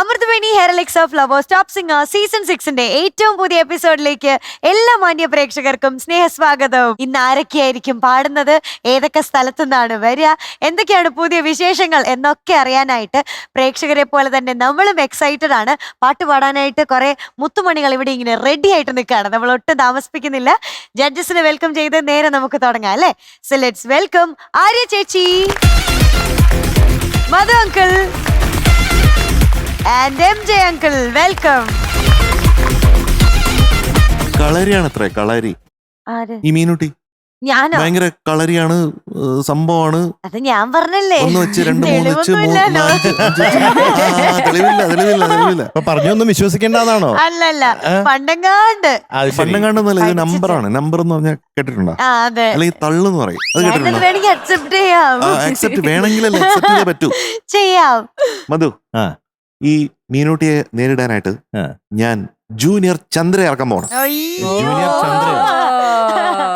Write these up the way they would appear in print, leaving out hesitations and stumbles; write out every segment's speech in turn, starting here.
അമൃതവേണി ഹെയർലിക്സ് of lovers top singer season 6ന്റെ ഏറ്റവും പുതിയ എപ്പിസോഡിലേക്ക് എല്ലാ മാന്യ പ്രേക്ഷകർക്കും സ്നേഹസ്വാഗതം. ഇന്ന് ആരൊക്കെയായിരിക്കും പാടുന്നത്, ഏതൊക്കെ സ്ഥലത്തു നിന്നാണ് വരിക, എന്തൊക്കെയാണ് പുതിയ വിശേഷങ്ങൾ എന്നൊക്കെ അറിയാനായിട്ട് പ്രേക്ഷകരെ പോലെ തന്നെ നമ്മളും എക്സൈറ്റഡ് ആണ്. പാട്ട് പാടാനായിട്ട് കുറെ മുത്തുമണികൾ ഇവിടെ ഇങ്ങനെ റെഡി ആയിട്ട് നിൽക്കുകയാണ്. നമ്മൾ ഒട്ടും താമസിപ്പിക്കുന്നില്ല. ജഡ്ജസിനെ വെൽക്കം ചെയ്ത് നേരെ നമുക്ക് തുടങ്ങാം അല്ലേ? സോ ലെറ്റ്സ് വെൽക്കം ആര്യ ചേച്ചി, Madhu uncle and MJ uncle. Welcome. കളരിയാണത്രേ, കളരി. ഈ മീനുട്ടി ഞാനോ? ഭയങ്കര കളരിയാണ്, സംഭവമാണ്. അത് ഞാൻ പറഞ്ഞല്ലേ, ഒന്ന് വെച്ച് രണ്ട് മൂന്ന് വെച്ച് തെളിവില്ല. പറഞ്ഞൊന്നും വിശ്വസിക്കേണ്ടതാണോ? അല്ലല്ല, പണ്ടങ്ങാണ്ട്. പണ്ടങ്ങാണ്ടെന്നല്ല, ഇത് നമ്പറാണ്. നമ്പർ എന്ന് പറഞ്ഞാൽ കേട്ടിട്ടുണ്ടോ? അതെ, അല്ലെങ്കിൽ തള്ളെന്ന് പറയും. അത് കേട്ടിട്ടുണ്ടോ? വേണമെങ്കിൽ അക്സെപ്റ്റ് ചെയ്യാം. അക്സെപ്റ്റ് വേണമെങ്കിലല്ലേ അക്സെപ്റ്റ് ചെയ്തേ പറ്റൂ. ചെയ്യാം. മധു, ഈ മീനൂട്ടിയെ നേരിടാനായിട്ട് ഞാൻ ജൂനിയർ ചന്ദ്ര ഇറക്കാൻ പോണം. ജൂനിയർ ചന്ദ്ര.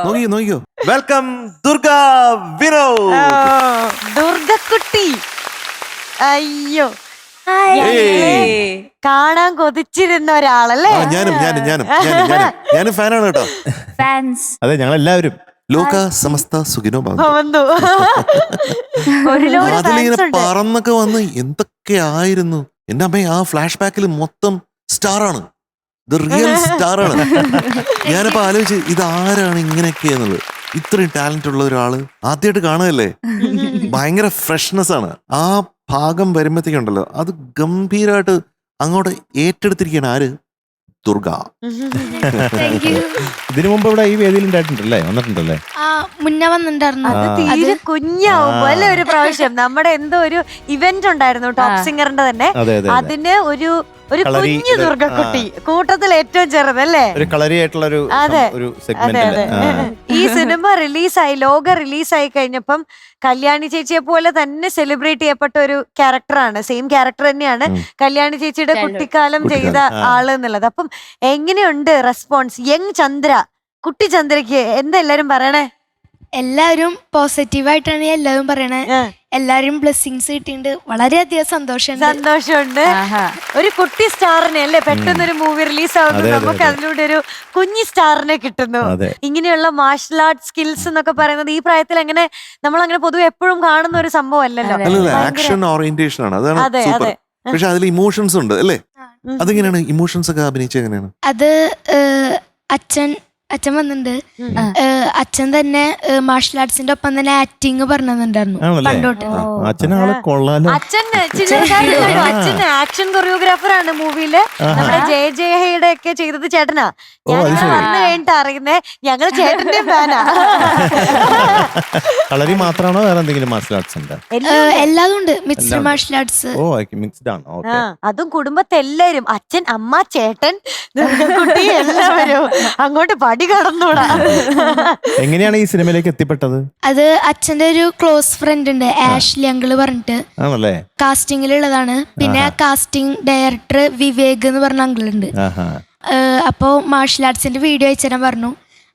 നോക്കിയോ. വെൽക്കം ദുർഗ വിനോദ്. ദുർഗക്കുട്ടി. അയ്യോ, കാണാൻ കൊതിച്ചിരുന്ന ഒരാളല്ലേ? ഞാനും ഫാനാണ് കേട്ടോ. അതെ, ഞങ്ങളെല്ലാവരും. ലോക സമസ്ത സുഖിനോ വന്നു. അതിലിങ്ങനെ പറന്നൊക്കെ വന്ന് എന്തൊക്കെയായിരുന്നു എന്റെ അമ്മ. ആ ഫ്ലാഷ് ബാക്കിൽ മൊത്തം സ്റ്റാറാണ്, ദ റിയൽ സ്റ്റാറാണ്. ഞാനിപ്പോ ആലോചിച്ച് ഇതാരാണ് ഇങ്ങനെയൊക്കെ എന്നുള്ളത്. ഇത്രയും ടാലന്റ് ഉള്ള ഒരാള് ആദ്യമായിട്ട് കാണുകയല്ലേ. ഭയങ്കര ഫ്രഷ്നെസ് ആണ്. ആ ഭാഗം വരുമ്പോഴത്തേക്കുണ്ടല്ലോ, അത് ഗംഭീരമായിട്ട് അങ്ങോട്ട് ഏറ്റെടുത്തിരിക്കുകയാണ്. ആര്? ദുർഗ. ഇതിനു മുമ്പ് ഇവിടെ ഈ വേദിയിൽ ഉണ്ടായിട്ടുണ്ടല്ലേ, വന്നിട്ടുണ്ടല്ലേ? മുന്നേ വന്നിട്ടുണ്ടായിരുന്നു. തീരെ കുഞ്ഞാവുമ്പോ അല്ലെ ഒരു പ്രാവശ്യം നമ്മുടെ എന്തോ ഒരു ഇവന്റ് ഉണ്ടായിരുന്നു ടോപ്പ് സിംഗറിന്റെ തന്നെ. അതിന് ഒരു കുഞ്ഞു ദുർഗക്കുട്ടി, കൂട്ടത്തിൽ ഏറ്റവും ചെറുതല്ലേ, ഒരു കളരിയായിട്ടുള്ള ഒരു സെഗ്മെന്റ്. ഈ സിനിമ റിലീസായി, ലോക റിലീസായി കഴിഞ്ഞപ്പം കല്യാണി ചേച്ചിയെ പോലെ തന്നെ സെലിബ്രേറ്റ് ചെയ്യപ്പെട്ട ഒരു ക്യാരക്ടറാണ്. സെയിം ക്യാരക്ടർ തന്നെയാണ് കല്യാണി ചേച്ചിയുടെ കുട്ടിക്കാലം ചെയ്ത ആള് എന്നുള്ളത്. അപ്പം എങ്ങനെയുണ്ട് റെസ്പോൺസ്? യങ് ചന്ദ്ര, കുട്ടി ചന്ദ്രയ്ക്ക് എന്താ എല്ലാരും പറയണേ? എല്ലാവരും പോസിറ്റീവായിട്ടാണ് എല്ലാവരും പറയണേ. എല്ലാരും ബ്ലെസ്സിങ്സ് കിട്ടിയിട്ടുണ്ട്. വളരെയധികം സന്തോഷമുണ്ട്. ഒരു കുട്ടി സ്റ്റാറിനെ അല്ലേ പെട്ടെന്നൊരു മൂവി റിലീസ് ആവുന്നു, നമുക്ക് അതിലൂടെ ഒരു കുഞ്ഞി സ്റ്റാറിനെ കിട്ടുന്നു. ഇങ്ങനെയുള്ള മാർഷൽ ആർട്ട് സ്കിൽസ് എന്നൊക്കെ പറയുന്നത് ഈ പ്രായത്തിൽ അങ്ങനെ നമ്മൾ അങ്ങനെ പൊതുവെ എപ്പോഴും കാണുന്ന ഒരു സംഭവം അല്ലല്ലോ. ആക്ഷൻ ഓറിയന്റേഷൻ ആണ്, അതാണ് സൂപ്പർ. പക്ഷെ അതിൽ ഇമോഷൻസ് ഉണ്ട് അല്ലേ? അതെങ്ങനെയാണ് ഇമോഷൻസ് ഒക്കെ അഭിനയിച്ചത്? എങ്ങനെയാണ് അത്? അച്ഛൻ വന്നിട്ടുണ്ട്. അച്ഛൻ തന്നെ മാർഷൽ ആർട്സിന്റെ ഒപ്പം തന്നെ ആക്ടിങ് പറഞ്ഞിട്ടുണ്ടായിരുന്നു പണ്ടോട്ട്. അച്ഛൻ ആക്ഷൻ കൊറിയോഗ്രാഫർ ആണ് മൂവിയില്. നമ്മുടെ ജയയുടെ ഒക്കെ ചെയ്തത് ചേട്ടനാ. ഞാൻ വന്നു കഴിഞ്ഞിട്ട് അറിയുന്നേ, ഞങ്ങൾ ചേട്ടന്റെ ഫാനാ. കളരി മാത്രമാണോ വേറെ എന്തെങ്കിലും മാർഷൽ ആർട്സ് ഉണ്ട്? എല്ലാതും ഉണ്ട്, മിക്സ്ഡ് മാർഷൽ ആർട്സ്. അതും കുടുംബത്തെ എല്ലാരും, അച്ഛൻ, അമ്മ, ചേട്ടൻ, കുട്ടി, എല്ലാവരും അങ്ങോട്ട് പടി കടന്നൂടാ. എങ്ങനെയാണ് ഈ സിനിമയിലേക്ക് എത്തിപ്പെട്ടത്? അത് അച്ഛന്റെ ഒരു ക്ലോസ് ഫ്രണ്ട് ഉണ്ട്, ആഷ്ലി അങ്കിള് പറഞ്ഞിട്ട്, കാസ്റ്റിംഗിലുള്ളതാണ്. പിന്നെ കാസ്റ്റിംഗ് ഡയറക്ടർ വിവേക് എന്ന് പറഞ്ഞ അങ്കിളുണ്ട്. അപ്പോ മാർഷൽ ആർട്സിന്റെ വീഡിയോ അയച്ചുതരാൻ പറഞ്ഞു.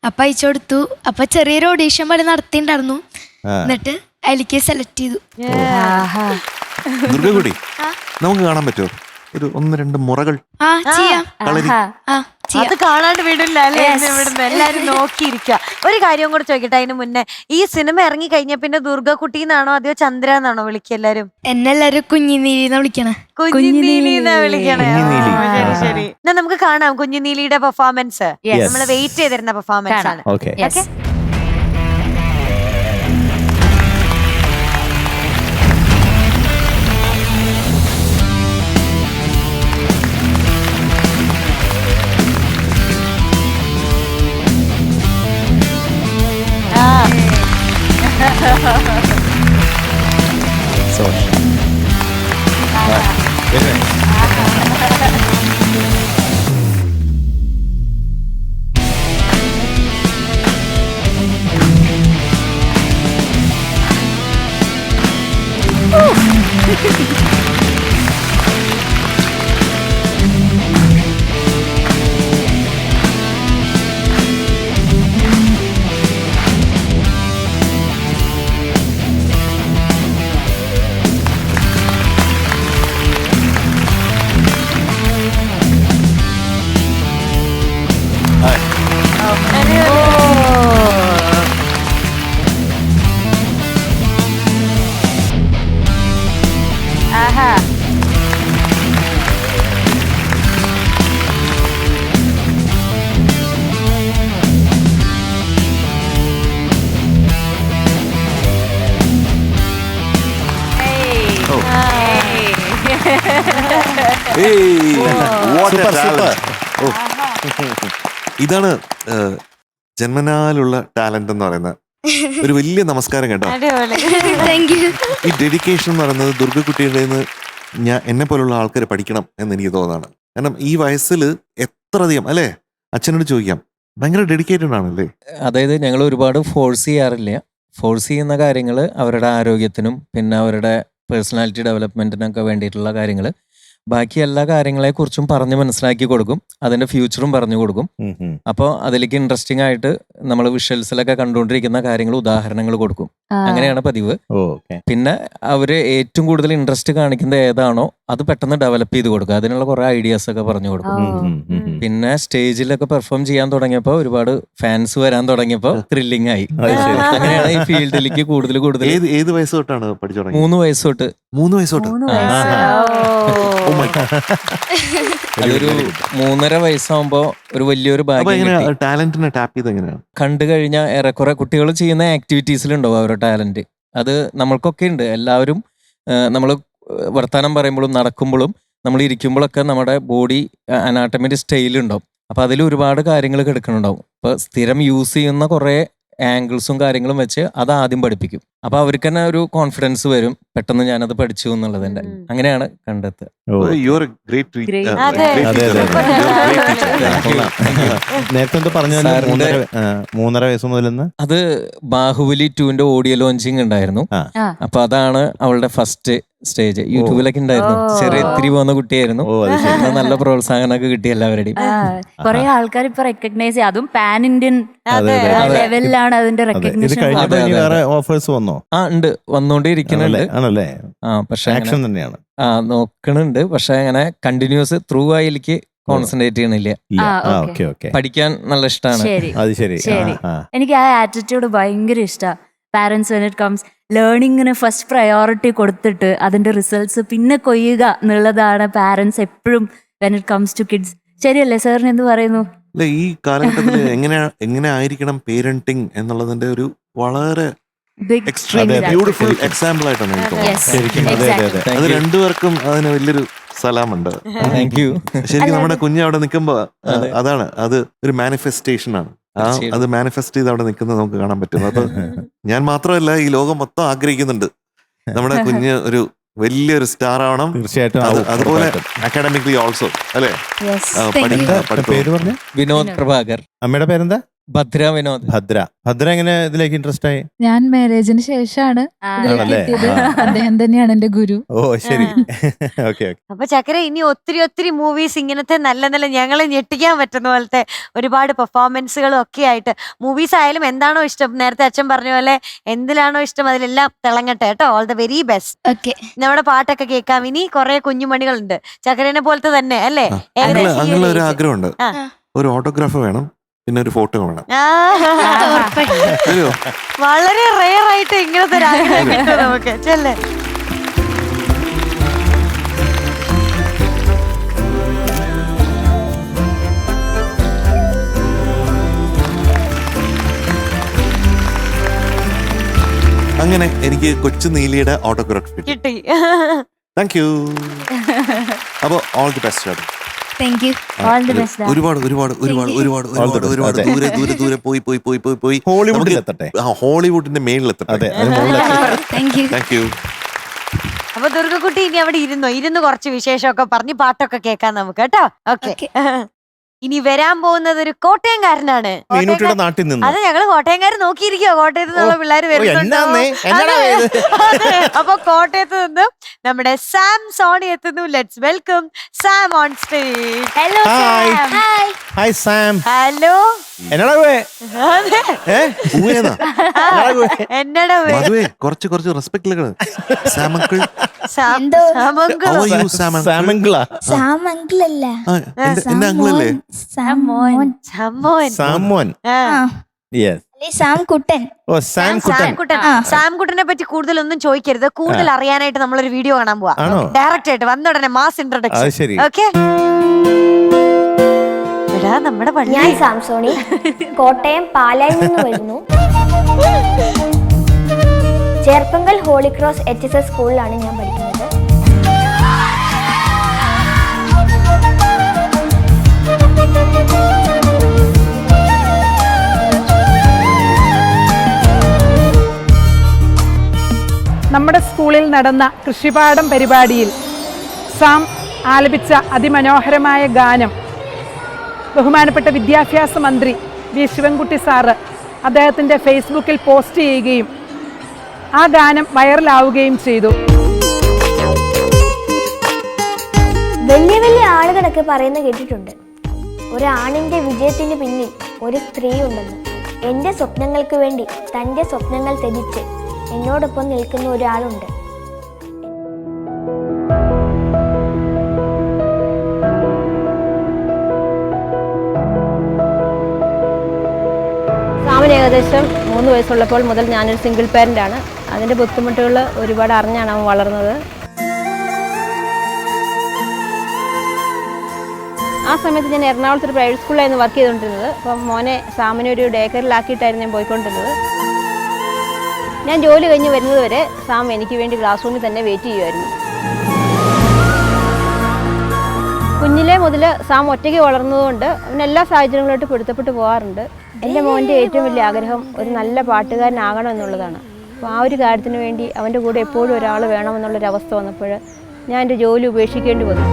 അപ്പൊ അയച്ചു കൊടുത്തു. അപ്പൊ ചെറിയൊരു ഓഡീഷൻ പോലെ നടത്തിണ്ടായിരുന്നു. എന്നിട്ട് അതിലേക്ക് സെലക്ട് ചെയ്തു. ദുർഗകുടി, നമുക്ക് കാണാൻ പറ്റുമോ ഒരു 1-2 മുറകൾ? അത് കാണാണ്ട് വിടില്ല അല്ലേ? ഇവിടുന്ന് എല്ലാരും നോക്കിയിരിക്കുക. ഒരു കാര്യം കൂടെ ചോദിക്കട്ടെ അതിന് മുന്നേ, ഈ സിനിമ ഇറങ്ങി കഴിഞ്ഞ പിന്നെ ദുർഗക്കുട്ടി എന്നാണോ അതെയോ ചന്ദ്ര എന്നാണോ വിളിക്കുക എല്ലാരും? എന്നെ എല്ലാരും കുഞ്ഞിനീലിന്നാ വിളിക്കണേ. കുഞ്ഞിനീലിന്നാ വിളിക്കണേ. ശരി, എന്നാ നമുക്ക് കാണാം കുഞ്ഞിനീലിയുടെ പെർഫോമൻസ്. നമ്മൾ വെയിറ്റ് ചെയ്തിരുന്ന പെർഫോമൻസ് ആണ്. ഓക്കെ. Super, super. ഇതാണ് ജന്മനാലുള്ള ടാലന്റ് എന്ന് പറയുന്നത്. ഒരു വലിയ നമസ്കാരം കേട്ടോ. അടിപൊളി. Thank you. ഈ ഡെഡിക്കേഷൻ എന്ന് പറയുന്നത് ദുർഗക്കുട്ടിയുടെ എന്നെ പോലുള്ള ആൾക്കാർ പഠിക്കണം എന്ന് എനിക്ക് തോന്നുന്നതാണ്. കാരണം ഈ വയസ്സിൽ എത്ര അധികം അല്ലേ, അച്ഛനോട് ചോദിക്കാം, ഭയങ്കര ഡെഡിക്കേറ്റഡ് ആണല്ലേ. അതായത് ഞങ്ങൾ ഒരുപാട് ഫോഴ്സ് ചെയ്യാറില്ല. ഫോഴ്സ് ചെയ്യുന്ന കാര്യങ്ങൾ അവരുടെ ആരോഗ്യത്തിനും പിന്നെ അവരുടെ പേഴ്സണാലിറ്റി ഡെവലപ്മെന്റിനൊക്കെ വേണ്ടിയിട്ടുള്ള കാര്യങ്ങൾ, ബാക്കി എല്ലാ കാര്യങ്ങളെക്കുറിച്ചും പറഞ്ഞ് മനസ്സിലാക്കി കൊടുക്കും. അതിന്റെ ഫ്യൂച്ചറും പറഞ്ഞു കൊടുക്കും. അപ്പോൾ അതിലേക്ക് ഇൻട്രസ്റ്റിംഗ് ആയിട്ട് നമ്മൾ വിഷ്വൽസിലൊക്കെ കണ്ടുകൊണ്ടിരിക്കുന്ന കാര്യങ്ങൾ ഉദാഹരണങ്ങൾ കൊടുക്കും. അങ്ങനെയാണ് പതിവ്. പിന്നെ അവര് ഏറ്റവും കൂടുതൽ ഇൻട്രസ്റ്റ് കാണിക്കുന്നത് ഏതാണോ അത് പെട്ടെന്ന് ഡെവലപ്പ് ചെയ്ത് കൊടുക്കുക. അതിനുള്ള കുറെ ഐഡിയാസ് ഒക്കെ പറഞ്ഞു കൊടുക്കും. പിന്നെ സ്റ്റേജിലൊക്കെ പെർഫോം ചെയ്യാൻ തുടങ്ങിയപ്പോൾ ഒരുപാട് ഫാൻസ് വരാൻ തുടങ്ങിയപ്പോൾ ത്രില്ലിംഗ് ആയി. അങ്ങനെയാണ് ഈ ഫീൽഡിലേക്ക് കൂടുതൽ ഏത് വയസ്സ് തൊട്ടാണ് പഠിച്ചു തുടങ്ങി? 3 വയസ്സ് തൊട്ട്. 3 വയസ്സ് തൊട്ട്. അതൊരു 3.5 വയസ്സാകുമ്പോ ഒരു വലിയൊരു ഭാഗ്യം. ടാലന്റിനെ ടാപ്പ് ചെയ്ത് എങ്ങനെയാണ്? കണ്ടു കഴിഞ്ഞാൽ ഏറെക്കുറെ കുട്ടികൾ ചെയ്യുന്ന ആക്ടിവിറ്റീസിലുണ്ടാവും അവരുടെ ടാലന്റ്. അത് നമ്മൾക്കൊക്കെ ഉണ്ട്. എല്ലാവരും നമ്മൾ വർത്താനം പറയുമ്പോഴും നടക്കുമ്പോഴും നമ്മൾ ഇരിക്കുമ്പോഴൊക്കെ നമ്മുടെ ബോഡി അനാട്ടമിന്റെ സ്റ്റൈലുണ്ടാവും. അപ്പൊ അതിൽ ഒരുപാട് കാര്യങ്ങൾ കിടക്കുന്നുണ്ടാവും. ഇപ്പൊ സ്ഥിരം യൂസ് ചെയ്യുന്ന കുറെ ആംഗിൾസും കാര്യങ്ങളും വെച്ച് അത് ആദ്യം പഠിപ്പിക്കും. അപ്പൊ അവർക്ക് തന്നെ ഒരു കോൺഫിഡൻസ് വരും, പെട്ടെന്ന് ഞാനത് പഠിച്ചു എന്നുള്ളതിന്റെ. അങ്ങനെയാണ് കണ്ടെത്തുക. നേരത്തെ പറഞ്ഞ 3.5 വയസ്സ് മുതൽ അത് ബാഹുബലി 2ന്റെ ഓഡിയോ ലോഞ്ചിങ് ഉണ്ടായിരുന്നു. അപ്പൊ അതാണ് അവളുടെ ഫസ്റ്റ് സ്റ്റേജ്. യൂട്യൂബിലൊക്കെ ഉണ്ടായിരുന്നു. ചെറിയ ഇത്തിരി പോകുന്ന കുട്ടിയായിരുന്നു. നല്ല പ്രോത്സാഹനമൊക്കെ കിട്ടി എല്ലാവരുടെയും. കുറെ ആൾക്കാർ ഇപ്പൊ റെക്കഗ്നൈസ് ചെയ്യും. അതും പാൻ ഇന്ത്യൻ ലെവലിലാണ് അതിന്റെ റെക്കഗ്നേഷൻ. ഓഫേഴ്സ് വന്നോ? ഉണ്ട്, വന്നോണ്ടിരിക്കുന്നുണ്ട്. ആണല്ലേ? പക്ഷെ ആക്ഷൻ തന്നെയാണ്. നോക്കണുണ്ട്. പക്ഷെ അങ്ങനെ കണ്ടിന്യൂസ് ത്രൂ ആയിലേക്ക് കോൺസെൻട്രേറ്റ് ചെയ്യണില്ല. പഠിക്കാൻ നല്ല ഇഷ്ടമാണ്. അത് ശരി. എനിക്ക് ആ ആറ്റിറ്റ്യൂഡ് ഭയങ്കര ഇഷ്ടമാണ്. പാരന്റ്സ് വെൻ ഇറ്റ് കംസ് ലേണിങ്ങിന് ഫസ്റ്റ് പ്രയോറിറ്റി കൊടുത്തിട്ട് അതിന്റെ റിസൾട്ട്സ് പിന്നെ കൊയ്യുക എന്നുള്ളതാണ് പാരന്റ്സ് എപ്പോഴും when it comes to kids. ശരിയല്ലേ സാറിന് എന്ത് പറയുന്നു? അല്ല, ഈ കാലഘട്ടത്തിൽ എങ്ങനെ ആയിരിക്കണം പേരന്റിങ് എന്നുള്ളതിന്റെ ഒരു വളരെ ബ്യൂട്ടിഫുൾ എക്സാമ്പിൾ ആയിട്ടാണ് എനിക്ക് തോന്നുന്നത്. അത് രണ്ടുപേർക്കും അതിന് വലിയൊരു സലാമുണ്ട്. ശരിക്കും നമ്മുടെ കുഞ്ഞ് അവിടെ നിൽക്കുമ്പോ അതാണ്, അത് ഒരു മാനിഫെസ്റ്റേഷൻ ആണ്. അത് മാനിഫെസ്റ്റ് ചെയ്ത് അവിടെ നിൽക്കുന്നത് നമുക്ക് കാണാൻ പറ്റും. അപ്പൊ ഞാൻ മാത്രമല്ല, ഈ ലോകം മൊത്തം ആഗ്രഹിക്കുന്നുണ്ട് നമ്മുടെ കുഞ്ഞ് ഒരു വലിയൊരു സ്റ്റാർ ആവണം. തീർച്ചയായിട്ടും. അതുപോലെ അക്കാഡമിക്കലി ഓൾസോ അല്ലേ? പേര് പറഞ്ഞു? വിനോദ് പ്രഭാകർ. അമ്മയുടെ പേരെന്താ? ഭദ്ര വിനോദ്. ഭദ്ര എങ്ങനെ ഇതിലേക്ക് ഇൻട്രസ്റ്റ് ആയി? ഞാൻ മാരേജിന് ശേഷമാണ് അദ്ദേഹം തന്നെയാണ് എന്റെ ഗുരു. ഓ ശരി. അപ്പൊ ചക്കര, ഇനി ഒത്തിരി മൂവീസ് ഇങ്ങനത്തെ നല്ല ഞങ്ങളെ ഞെട്ടിക്കാൻ പറ്റുന്ന പോലത്തെ ഒരുപാട് പെർഫോമൻസുകളും ഒക്കെ ആയിട്ട്, മൂവീസ് ആയാലും എന്താണോ ഇഷ്ടം, നേരത്തെ അച്ഛൻ പറഞ്ഞ പോലെ എന്തിലാണോ ഇഷ്ടം അതിലെല്ലാം തിളങ്ങട്ടെ കേട്ടോ. All the very best. നമ്മുടെ പാട്ടൊക്കെ കേൾക്കാം. ഇനി കുറെ കുഞ്ഞുമണികളുണ്ട് ചക്കരനെ പോലത്തെ തന്നെ അല്ലേ? അങ്ങനെ ഒരു ആഗ്രഹമുണ്ട്. ഒരു ഓട്ടോഗ്രാഫ് വേണം, പിന്നെ ഒരു ഫോട്ടോ വേണം. വളരെ റെയർ ആയിട്ട് ഇങ്ങനത്തെ ഒരു ആഗ്രഹം കിട്ടും നമുക്ക്. ചെല്ലേ. അങ്ങനെ എനിക്ക് കൊച്ചു നീലിയുടെ ഓട്ടോഗ്രാഫ് കിട്ടി. Thank you. അപ്പൊ all the best. Thank you. ഒരുപാട് ദൂരെ പോയി ഹോളിവുഡിലെത്തട്ടെ. ഹോളിവുഡിന്റെ മേളിലെത്തട്ടെ. Thank you. അപ്പൊ ദുർഗക്കുട്ടി ഇനി അവിടെ ഇരുന്ന് കുറച്ച് വിശേഷമൊക്കെ പറഞ്ഞ് പാട്ടൊക്കെ കേൾക്കാം നമുക്ക് കേട്ടോ. ഓക്കെ. ഇനി വരാൻ പോകുന്നത് ഒരു കോട്ടയംകാരനാണ്. നാട്ടിൽ നിന്ന് അത് ഞങ്ങള് കോട്ടയംകാർ നോക്കിയിരിക്കോ, കോട്ടയത്ത് നിന്നുള്ള പിള്ളേര് വരുന്നുണ്ടോ. അപ്പൊ കോട്ടയത്ത് നിന്ന് നമ്മുടെ സാം സോണി എത്തുന്നു. Let's welcome Sam on stage. Hello hi Sam. Hello. എന്നടാ കുറച്ച് റെസ്പെക്ട്. Sam uncle. എന്റെ അങ്കിളല്ലേ? സാംകുട്ടനെ പറ്റി കൂടുതലൊന്നും ചോദിക്കരുത്. കൂടുതൽ അറിയാനായിട്ട് നമ്മളൊരു വീഡിയോ കാണാൻ പോവാ. ഡയറക്റ്റ് ആയിട്ട് വന്ന ഉടനെ മാസ് ഇൻട്രൊഡക്ഷൻ. ഓക്കെ. നമ്മുടെ ഞാൻ സാംസോണി, കോട്ടയം പാലായിൽ നിന്ന് വരുന്നു. ചേർപ്പങ്കൽ ഹോളി ക്രോസ് HSS സ്കൂളിലാണ് ഞാൻ പഠിക്കുന്നത്. സ്കൂളിൽ നടന്ന കൃഷിപാഠം പരിപാടിയിൽ സാം ആലപിച്ച അതിമനോഹരമായ ഗാനം ബഹുമാനപ്പെട്ട വിദ്യാഭ്യാസ മന്ത്രി വി ശിവൻകുട്ടി സാറ് അദ്ദേഹത്തിൻ്റെ ഫേസ്ബുക്കിൽ പോസ്റ്റ് ചെയ്യുകയും ആ ഗാനം വൈറലാവുകയും ചെയ്തു. വലിയ വലിയ ആളുകളൊക്കെ പറയുന്ന കേട്ടിട്ടുണ്ട്, ഒരാണിൻ്റെ വിജയത്തിന് പിന്നിൽ ഒരു സ്ത്രീ ഉണ്ടെന്ന്. എൻ്റെ സ്വപ്നങ്ങൾക്ക് വേണ്ടി തൻ്റെ സ്വപ്നങ്ങൾ ത്യജിച്ച് എന്നോടൊപ്പം നിൽക്കുന്ന ഒരാളുണ്ട്. സാമിന് ഏകദേശം 3 വയസ്സുള്ളപ്പോൾ മുതൽ ഞാനൊരു സിംഗിൾ പാരൻ്റാണ്. അതിൻ്റെ ബുദ്ധിമുട്ടുകൾ ഒരുപാട് അറിഞ്ഞാണ് അവൻ വളർന്നത്. ആ സമയത്ത് ഞാൻ എറണാകുളത്ത് ഒരു പ്രൈവറ്റ് സ്കൂളിലായിരുന്നു വർക്ക് ചെയ്തുകൊണ്ടിരുന്നത്. അപ്പം മോനെ സാമിനെ ഒരു ഡേ കെയറിലാക്കിയിട്ടായിരുന്നു ഞാൻ പോയിക്കൊണ്ടിരുന്നത്. ഞാൻ ജോലി കഴിഞ്ഞ് വരുന്നത് വരെ സാം എനിക്ക് വേണ്ടി ക്ലാസ് റൂമിൽ തന്നെ വെയിറ്റ് ചെയ്യുമായിരുന്നു. കുഞ്ഞിലെ മുതൽ സാം ഒറ്റയ്ക്ക് വളർന്നതുകൊണ്ട് അവൻ എല്ലാ സാഹചര്യങ്ങളായിട്ട് പൊരുത്തപ്പെട്ട് പോകാറുണ്ട്. എൻ്റെ മോൻ്റെ ഏറ്റവും വലിയ ആഗ്രഹം ഒരു നല്ല പാട്ടുകാരനാകണം എന്നുള്ളതാണ്. അപ്പോൾ ആ ഒരു കാര്യത്തിന് വേണ്ടി അവൻ്റെ കൂടെ എപ്പോഴും ഒരാൾ വേണമെന്നുള്ളൊരവസ്ഥ വന്നപ്പോൾ ഞാൻ എൻ്റെ ജോലി ഉപേക്ഷിക്കേണ്ടി വന്നു.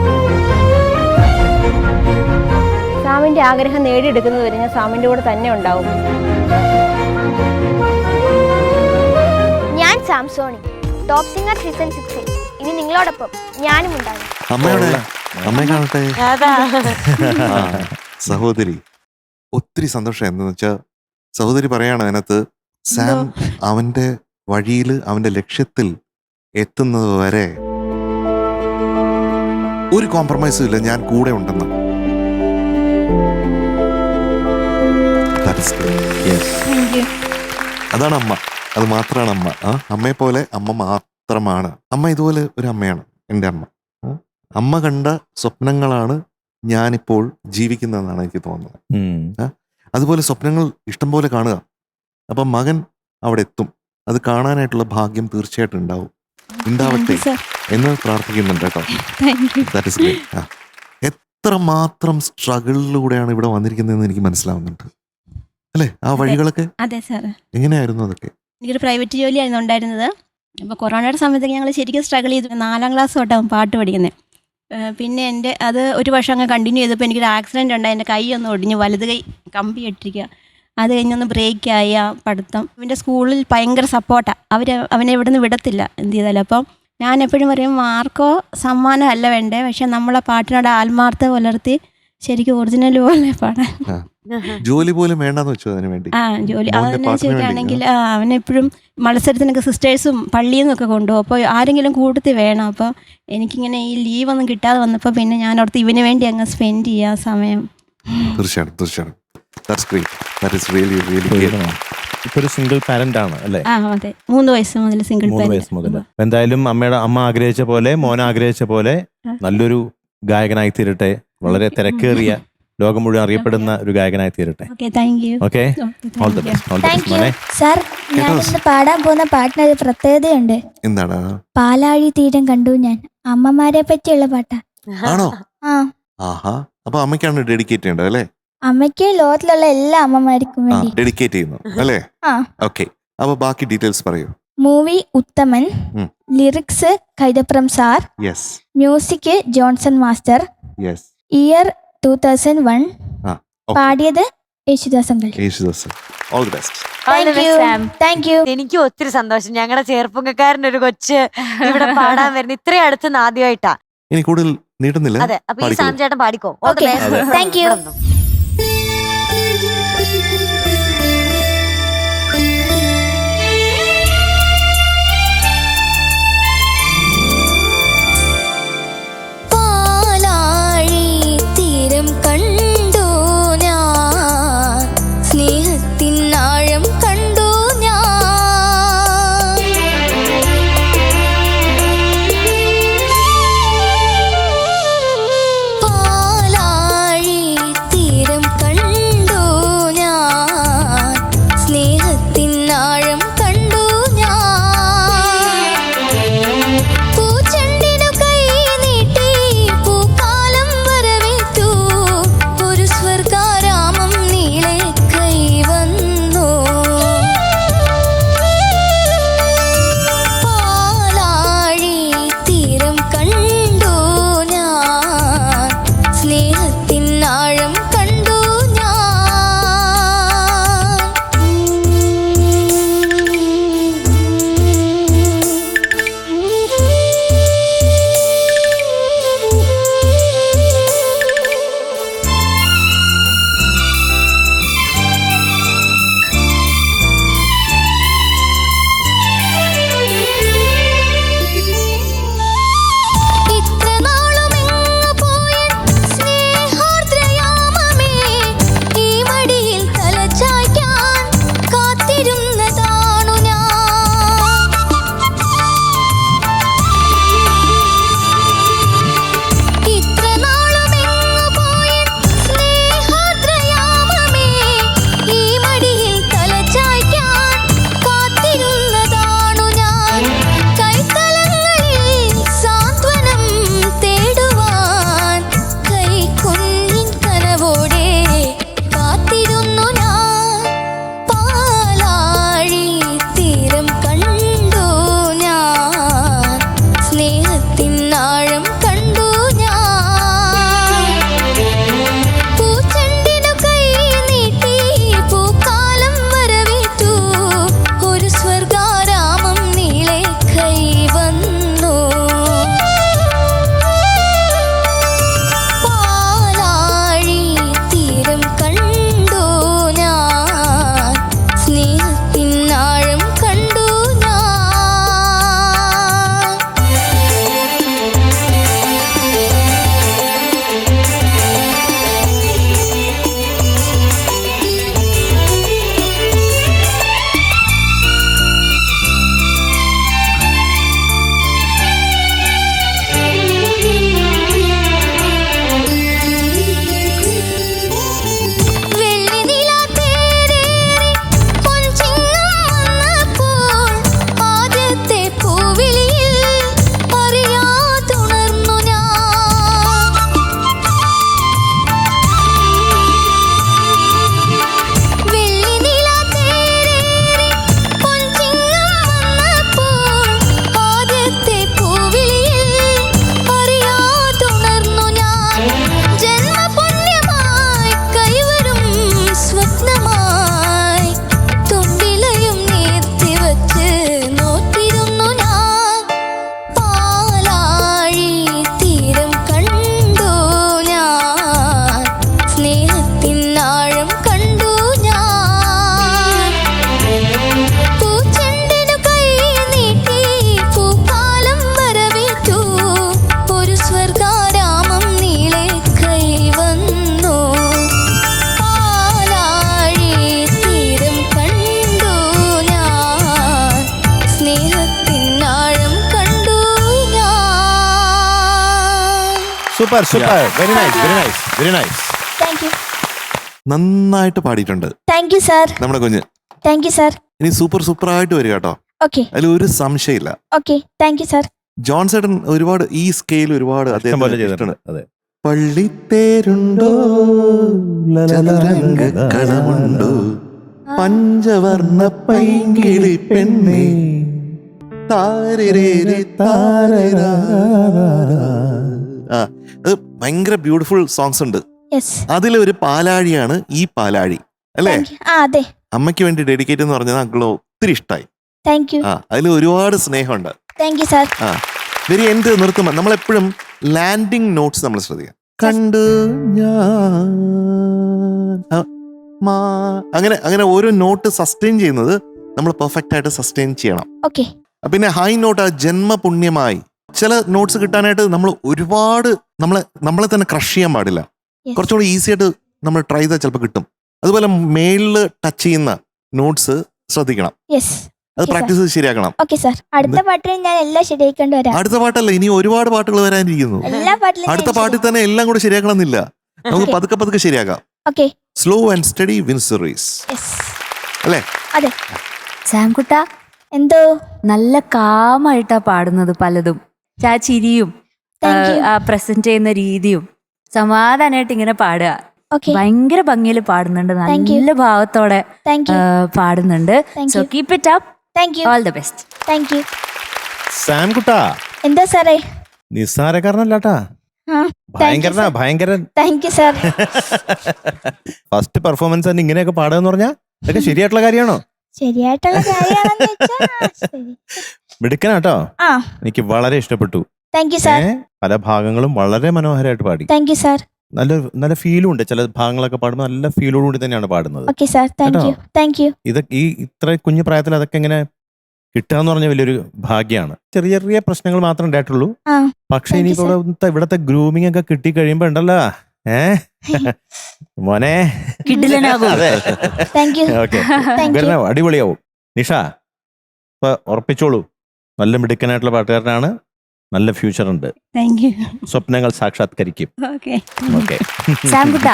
സാമിൻ്റെ ആഗ്രഹം നേടിയെടുക്കുന്നത് വരെ ഞാൻ സാമിൻ്റെ കൂടെ തന്നെ ഉണ്ടാവും. ഞാൻ Sam Soni, top singer season 6 ഇനി നിങ്ങളോടൊപ്പം ഞാനും ഉണ്ടാകും. അമ്മയെ കാണട്ടെ. ആ, സഹോദരി, ഒത്തിരി സന്തോഷം. എന്താന്ന് വെച്ചാൽ സഹോദരി പറയാണ് അതിനകത്ത് സാം അവന്റെ വഴിയിൽ അവന്റെ ലക്ഷ്യത്തിൽ എത്തുന്നത് വരെ ഒരു കോംപ്രമൈസും ഇല്ല, ഞാൻ കൂടെ ഉണ്ടെന്ന്. അതാണ് അമ്മ, അത് മാത്രമാണ് അമ്മ. അമ്മയെ പോലെ അമ്മ മാത്രമാണ്. അമ്മ ഇതുപോലെ ഒരു അമ്മയാണ് എൻ്റെ അമ്മ. അമ്മ കണ്ട സ്വപ്നങ്ങളാണ് ഞാനിപ്പോൾ ജീവിക്കുന്നതെന്നാണ് എനിക്ക് തോന്നുന്നത്. അതുപോലെ സ്വപ്നങ്ങൾ ഇഷ്ടം പോലെ കാണുക. അപ്പം മകൻ അവിടെ എത്തും, അത് കാണാനായിട്ടുള്ള ഭാഗ്യം തീർച്ചയായിട്ടും ഉണ്ടാവട്ടെ എന്ന് പ്രാർത്ഥിക്കുന്നുണ്ട് കേട്ടോ. That is great. എത്രമാത്രം സ്ട്രഗിളിലൂടെയാണ് ഇവിടെ വന്നിരിക്കുന്നതെന്ന് എനിക്ക് മനസ്സിലാവുന്നുണ്ട് അല്ലേ? ആ വഴികളൊക്കെ അതെ സാർ. എങ്ങനെയായിരുന്നു അതൊക്കെ? എനിക്കൊരു പ്രൈവറ്റ് ജോലിയായിരുന്നു ഉണ്ടായിരുന്നത്. അപ്പോൾ കൊറോണയുടെ സമയത്ത് ഞങ്ങൾ ശരിക്കും സ്ട്രഗിൾ ചെയ്തു. 4ാം ക്ലാസ് തൊട്ടാവും പാട്ട് പഠിക്കുന്നത്. പിന്നെ എൻ്റെ അത് ഒരു വർഷം അങ്ങ് കണ്ടിന്യൂ ചെയ്തപ്പോൾ എനിക്കൊരു ആക്സിഡൻറ്റ് ഉണ്ടായി. എൻ്റെ കൈ ഒന്ന് ഒടിഞ്ഞു, വലത് കൈ കമ്പി ഇട്ടിരിക്കുക. അത് കഴിഞ്ഞൊന്ന് ബ്രേക്കായി ആ പഠിത്തം. അവൻ്റെ സ്കൂളിൽ ഭയങ്കര സപ്പോർട്ടാണ്. അവനെ ഇവിടെ നിന്ന് വിടത്തില്ല എന്ത് ചെയ്താലും. അപ്പം ഞാൻ എപ്പോഴും പറയും, മാർക്കോ സമ്മാനം അല്ല വേണ്ടേ, പക്ഷെ നമ്മളെ പാട്ടിനോട് ആത്മാർത്ഥത പുലർത്തി ശരിക്കും ഒറിജിനൽ പോലെ പാടാൻ. ജോലി പോലും വേണ്ടെന്ന് വെച്ചു അതിന് വേണ്ടി. ജോലി അതെന്നു വെച്ചിട്ടാണെങ്കിൽ അവനെപ്പോഴും മത്സരത്തിനൊക്കെ സിസ്റ്റേഴ്സും പള്ളിയിൽ നിന്നൊക്കെ കൊണ്ടുപോകും. അപ്പോൾ ആരെങ്കിലും കൂട്ടത്തിൽ വേണം. അപ്പോൾ എനിക്കിങ്ങനെ ഈ ലീവൊന്നും കിട്ടാതെ വന്നപ്പോൾ പിന്നെ ഞാൻ ഓർത്ത് ഇവന് വേണ്ടി അങ്ങ് സ്പെൻഡ് ചെയ്യാൻ സമയം. തീർച്ചയായിട്ടും. That's great. That is really, really great. ഇപ്പൊ ഒരു സിംഗിൾ പാരന്റ് ആണ് അല്ലേ? അതെ, 3 വയസ്സ് മുതൽ സിംഗിൾ 3 വയസ്സ് മുതൽ. എന്തായാലും അമ്മ ആഗ്രഹിച്ച പോലെ, മോൻ ആഗ്രഹിച്ച പോലെ നല്ലൊരു ഗായകനായി തീരട്ടെ. വളരെ തിരക്കേറിയ ലോകം മുഴുവൻ അറിയപ്പെടുന്ന ഒരു ഗായകനായി തീരട്ടെ. ഓക്കെ, ഓൾ ദി ബെസ്റ്റ് മോനെ. സാർ, ഞാനിന്ന് പാടാൻ പോകുന്ന പാട്ടിനൊരു പ്രത്യേകതയുണ്ട്. എന്താണ്? പാലാഴി തീരം കണ്ടു ഞാൻ. അമ്മമാരെ പറ്റിയുള്ള പാട്ടാ. ആണോ? ആ. അപ്പൊ അമ്മയ്ക്കാണ് ഡെഡിക്കേറ്റ് ചെയ്യേണ്ടത് അല്ലേ? അമ്മയ്ക്ക് ലോകത്തിലുള്ള എല്ലാ അമ്മമാർക്കും വേണ്ടി ഡെഡിക്കേറ്റ് ചെയ്യുന്നു അല്ലേ? ഓക്കെ, അപ്പൊ ബാക്കി ഡീറ്റെയിൽസ് പറയൂ. Movie Uthaman, lyrics Kaithapram sir, music Johnson master, year 2001, പാടിയത് Yesudas. All the best. Thank you. എനിക്കും ഒത്തിരി സന്തോഷം. ഞങ്ങളുടെ ചേർപ്പുകാരൻ്റെ ഒരു കൊച്ച് ഇവിടെ പാടാൻ വരുന്നത് ഇത്രയും അടുത്ത് ആദ്യമായിട്ടാ. ഇനി കൂടുതൽ നീട്ടുന്നില്ല. അതെ, അപ്പൊ ഈ സാം ചേട്ടൻ പാടിക്കോ. Thank you. പാലാഴി super super, very nice very nice very nice. Thank you. നന്നായിട്ട് പാടിയിട്ടുണ്ട് താങ്ക് യു സാർ. നമ്മുടെ കുഞ്ഞ്. Thank you sir. ഇനി സൂപ്പറായിട്ട് വരിക കേട്ടോ, ഓക്കെ അതിൽ ഒരു സംശയമില്ല. Okay thank you sir. John ചേട്ടൻ ഒരുപാട് ഈ സ്കെയിൽ ഒരുപാട് ഇഷ്ടം പോലെ അദ്ദേഹത്തിന് ചെയ്തിട്ടുണ്ട്. ഇഷ്ടമാണ്. അതെ. പള്ളിത്തേരുണ്ടോ കളമുണ്ടോ പഞ്ചവർണ്ണ പൈങ്കിളി പെണ്ണേ താരരേരെ താരരാ. ആ, അത് ഭയങ്കര ബ്യൂട്ടിഫുൾ സോങ്സ് ഉണ്ട്. യെസ്. അതിലൊരു പാലാഴിയാണ് ഈ പാലാഴി അല്ലേ? അതെ. അമ്മയ്ക്ക് വേണ്ടി ഡെഡിക്കേറ്റ് എന്ന് പറഞ്ഞത് അങ്കിള് ഒത്തിരി ഇഷ്ടമായി. Thank you. ആ, അതിൽ ഒരുപാട് സ്നേഹമുണ്ട്. Thank you sir. ആ, വെരി എന്ത് നിർത്തുമ്പോൾ നമ്മളെപ്പോഴും ലാൻഡിങ് നോട്ട്സ് നമ്മൾ ശ്രദ്ധിക്കാം. കണ്ടു ഞാൻ അങ്ങനെ അങ്ങനെ ഓരോ നോട്ട് സസ്റ്റെയിൻ ചെയ്യുന്നത് നമ്മൾ പെർഫെക്റ്റ് ആയിട്ട് സസ്റ്റെയിൻ ചെയ്യണം. ഓക്കെ. പിന്നെ ഹൈ നോട്ട് ആ ജന്മപുണ്യമായി ചില നോട്ട്സ് കിട്ടാനായിട്ട് നമ്മൾ ഒരുപാട് നമ്മളെ തന്നെ ക്രഷ് ചെയ്യാൻ പാടില്ല. കുറച്ചുകൂടി ഈസി ആയിട്ട് നമ്മൾ ട്രൈ ചെയ്താൽ ചിലപ്പോൾ കിട്ടും. അതുപോലെ മേളിൽ ടച്ച് ചെയ്യുന്ന നോട്ട്സ് ശ്രദ്ധിക്കണം. യെസ്. അത് പ്രാക്ടീസ് ചെയ്ത് ശരിയാക്കണം. Okay sir. അടുത്ത പാട്ടിൽ ഞാൻ എല്ലാം ശരിയാക്കേണ്ടി വരാം. അടുത്ത പാട്ടല്ല, ഇനി ഒരുപാട് പാട്ടുകൾ വരാനിരിക്കുന്നു. എല്ലാ പാട്ടിലും അടുത്ത പാട്ടിൽ തന്നെ എല്ലാം കൂടെ ശരിയാക്കണം എന്നില്ല, നമുക്ക് പതുക്കെ ശരിയാക്കാം. Okay. Slow and steady wins the race അല്ലേ? അതെ. സാംകുട്ട എന്തോ നല്ല കാമായിട്ടാ പാടുന്നത് പലതും. ആ ചിരിയും ആ പ്രസന്റ് ചെയ്യുന്ന രീതിയും സമാധാനമായിട്ട് ഇങ്ങനെ പാടുക. ഭയങ്കര ഭംഗിയിൽ പാടുന്നുണ്ട്, നല്ല ഭാവത്തോടെ പാടുന്നുണ്ട്. So keep it up. Thank you. All the best. Thank you. Sam കുട്ടാ എന്താ സാറേ? നിസ്സാരക്കാരനല്ലാട്ടാ, ഭയങ്കരൻ. Thank you sir. First performance തന്നെ ഇങ്ങനെയൊക്കെ പാടുക പറഞ്ഞാൽ ഇതൊക്കെ ശരിയായിട്ടുള്ള കാര്യമാണോ? ശരിയായിട്ടുള്ള കാര്യമാണെന്ന് വെച്ചാ മിടുക്കനാട്ടോ, ആ. എനിക്ക് വളരെ ഇഷ്ടപ്പെട്ടു. Thank you sir. പല ഭാഗങ്ങളും വളരെ മനോഹരമായിട്ട് പാടി. Thank you sir. നല്ല ഫീലും ഉണ്ട്. ചില ഭാഗങ്ങളൊക്കെ പാടുമ്പോൾ നല്ല ഫീലോടുകൂടി തന്നെയാണ് പാടുന്നത്. Okay sir. Thank you. Thank U. ഈ ഇത്ര കുഞ്ഞു പ്രായത്തിൽ അതൊക്കെ ഇങ്ങനെ കിട്ടാന്ന് പറഞ്ഞ വലിയൊരു ഭാഗ്യമാണ്. ചെറിയ ചെറിയ പ്രശ്നങ്ങൾ മാത്രമേ ഉണ്ടായിട്ടുള്ളൂ. പക്ഷെ ഇനി ഇവിടത്തെ ഗ്രൂമിംഗ് ഒക്കെ കിട്ടി കഴിയുമ്പോ ഉണ്ടല്ലോ മോനെ അടിപൊളിയാവും. നിഷ ഇപ്പൊ ഉറപ്പിച്ചോളൂ, നല്ല മിടുക്കനായിട്ടുള്ള പാട്ടുകാരനാണ്, നല്ല ഫ്യൂച്ചർ ഉണ്ട്. സ്വപ്നങ്ങൾ സാക്ഷാത്കരിക്കും. ഓക്കെ. സാംകുട്ട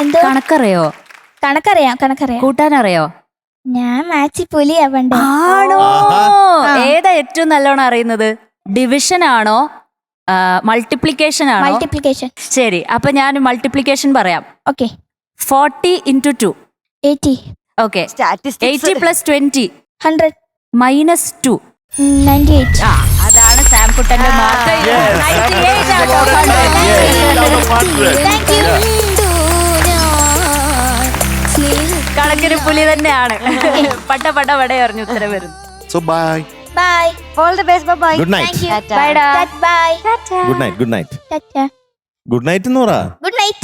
എന്തോ കണക്കറിയോ? കണക്കറിയാം. കൂട്ടാനറിയോ? ഞാൻ മാച്ചി പുലിയാ പണ്ട്. ആണോ? ഏതാ ഏറ്റവും നല്ലോണം അറിയുന്നത്? ഡിവിഷൻ ആണോ മൾട്ടിപ്ലിക്കേഷൻ ആണോ? മൾട്ടിപ്ലിക്കേഷൻ. ശരി, അപ്പൊ ഞാൻ മൾട്ടിപ്ലിക്കേഷൻ പറയാം. Okay. 40 into 2 80. Okay. 80 plus 20 100 minus 2 98. അതാണ് സാംകുട്ടന്റെ mark. 98 out of 100. Thank you. കണക്കിന് പുലി തന്നെയാണ്. പട പറഞ്ഞു ഉത്തരം വരും. So bye. Bye. All the best. Bye. Good night. Bye ഡാ. Bye. Good night. Good night. Tata. Good night എന്ന് പറ. Good night.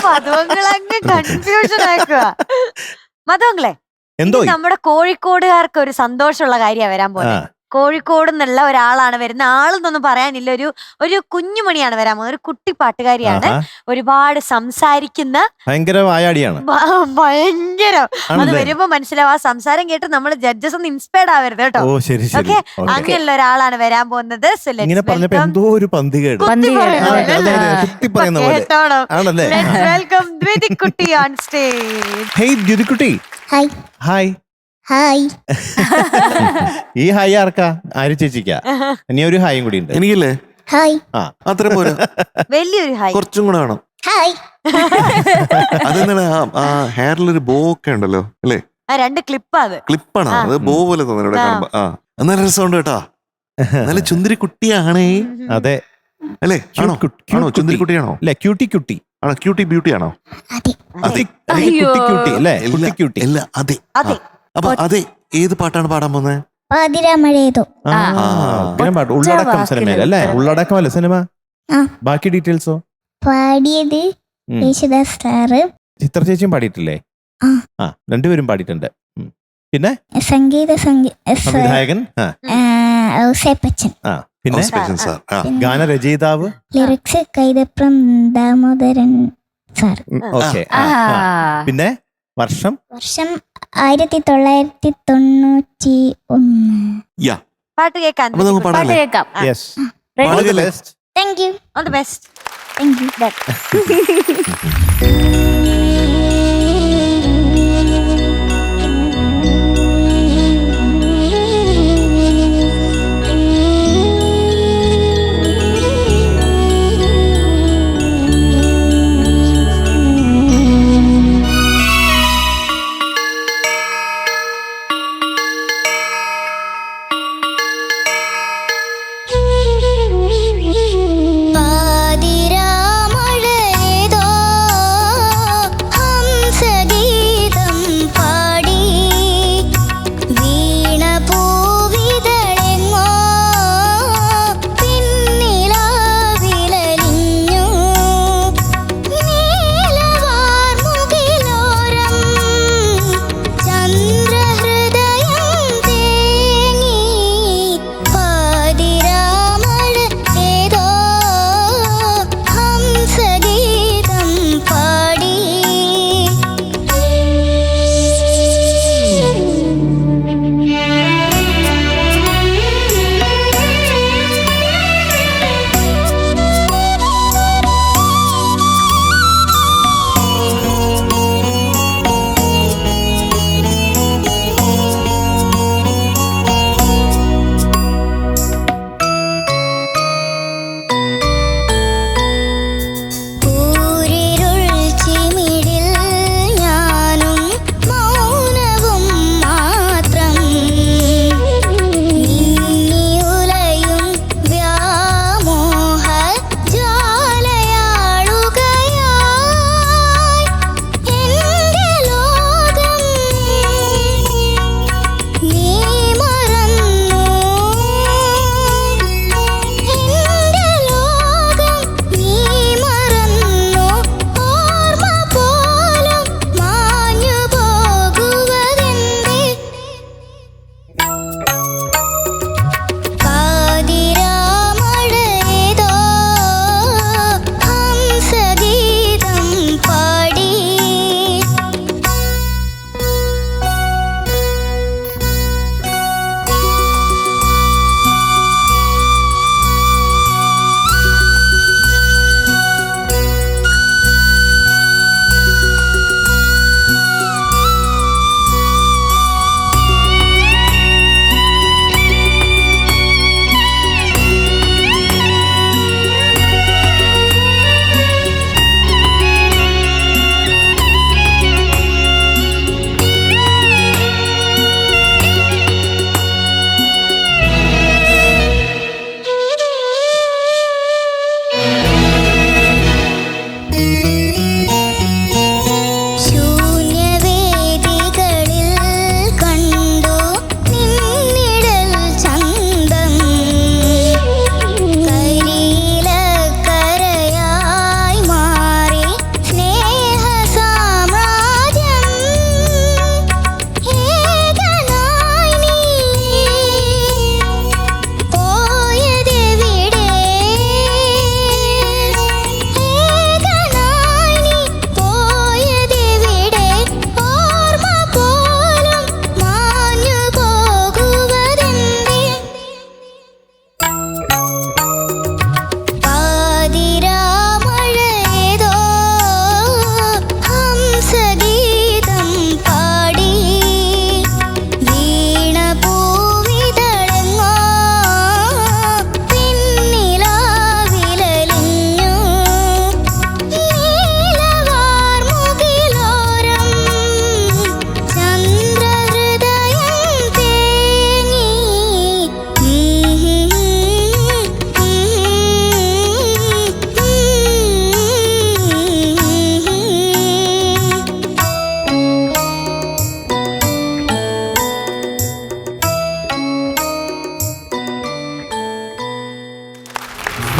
മധുവങ്ങളങ്ങ് കൺഫ്യൂഷൻ ആക്കുക. മധുവങ്ങളെ എന്തോ നമ്മുടെ കോഴിക്കോടുകാർക്ക് ഒരു സന്തോഷമുള്ള കാര്യമാണ് വരാൻ പോകുന്നത്. കോഴിക്കോട് നിന്നുള്ള ഒരാളാണ് വരുന്ന. ആളെന്നൊന്നും പറയാനില്ല, ഒരു കുഞ്ഞുമണിയാണ് വരാൻ പോകുന്നത്. ഒരു കുട്ടി പാട്ടുകാരിയാണ്, ഒരുപാട് സംസാരിക്കുന്ന, ഭയങ്കര വായാടിയാണ്. ഭയങ്കരം. അത് വരുമ്പോ മനസ്സിലാവും. ആ സംസാരം കേട്ട് നമ്മൾ ജഡ്ജസ് ഒന്ന് ഇൻസ്പയർഡ് ആവരുത് കേട്ടോ. ഓക്കെ, അങ്ങനെയുള്ള ഒരാളാണ് വരാൻ പോകുന്നത്. വെൽക്കം ദ്വിതിക്കുട്ടി ഓൺ സ്റ്റേജ്. ഹേയ് ദ്വിതിക്കുട്ടി. ഹായ്. ഹായ്. ഹായ്. ഈ ഹായ് ആർക്കാ? ആര് ചേച്ചിക്കാ? ഇനി ഒരു ഹായും കൂടി ഉണ്ട്. എനിക്കല്ലേ? ഹായ്. അത്ര പോരാ, വലിയൊരു ഹായ് കുറച്ചും കൂടെ വേണം. ഹായ്. അതെന്താണ് ആ ഹെയറിലൊരു ബോ ഒക്കെ ഉണ്ടല്ലോ അല്ലേ? രണ്ട് ക്ലിപ്പാ. ക്ലിപ്പാണോ? അത് ബോ പോലെ തോന്നുന്നു കാണുമ്പോ. നല്ല രസമുണ്ട് കേട്ടാ, നല്ല ചുന്തിരി കുട്ടിയാണേ. അതെ അല്ലേ? ആണോ? ചുന്തിരി കുട്ടിയാണോ? അല്ലെ ക്യൂട്ടി കുട്ടി ആണോ? ക്യൂട്ടി ബ്യൂട്ടി ആണോ? അതെ. അതെ. അതെ. അതെ. അപ്പൊ അതെ, ഏത് പാട്ടാണ് പാടാൻ പോകുന്നത്? പാതിരാമഴയതോ. പാട്ട് ഉള്ളടക്കം സിനിമയിലല്ലേ? ഉള്ളടക്കമല്ലേ സിനിമ? ബാക്കി ഡീറ്റെയിൽസോ? പാടിയത് യേശുദാസ് സാറ്. ചിത്ര ചേച്ചിയും പാടിയിട്ടില്ലേ? രണ്ടുപേരും പാടിയിട്ടുണ്ട്. പിന്നെ സംവിധായകൻ ഔസേപ്പച്ചൻ. പിന്നെ ഗാനരചയിതാവ് lyrics Kaithapram Damodaran sir. Okay. പിന്നെ വർഷം 1991. പാട്ട് കേൾക്കാൻ. കേൾക്കാം. Yes. Thank you. All the best. Thank you.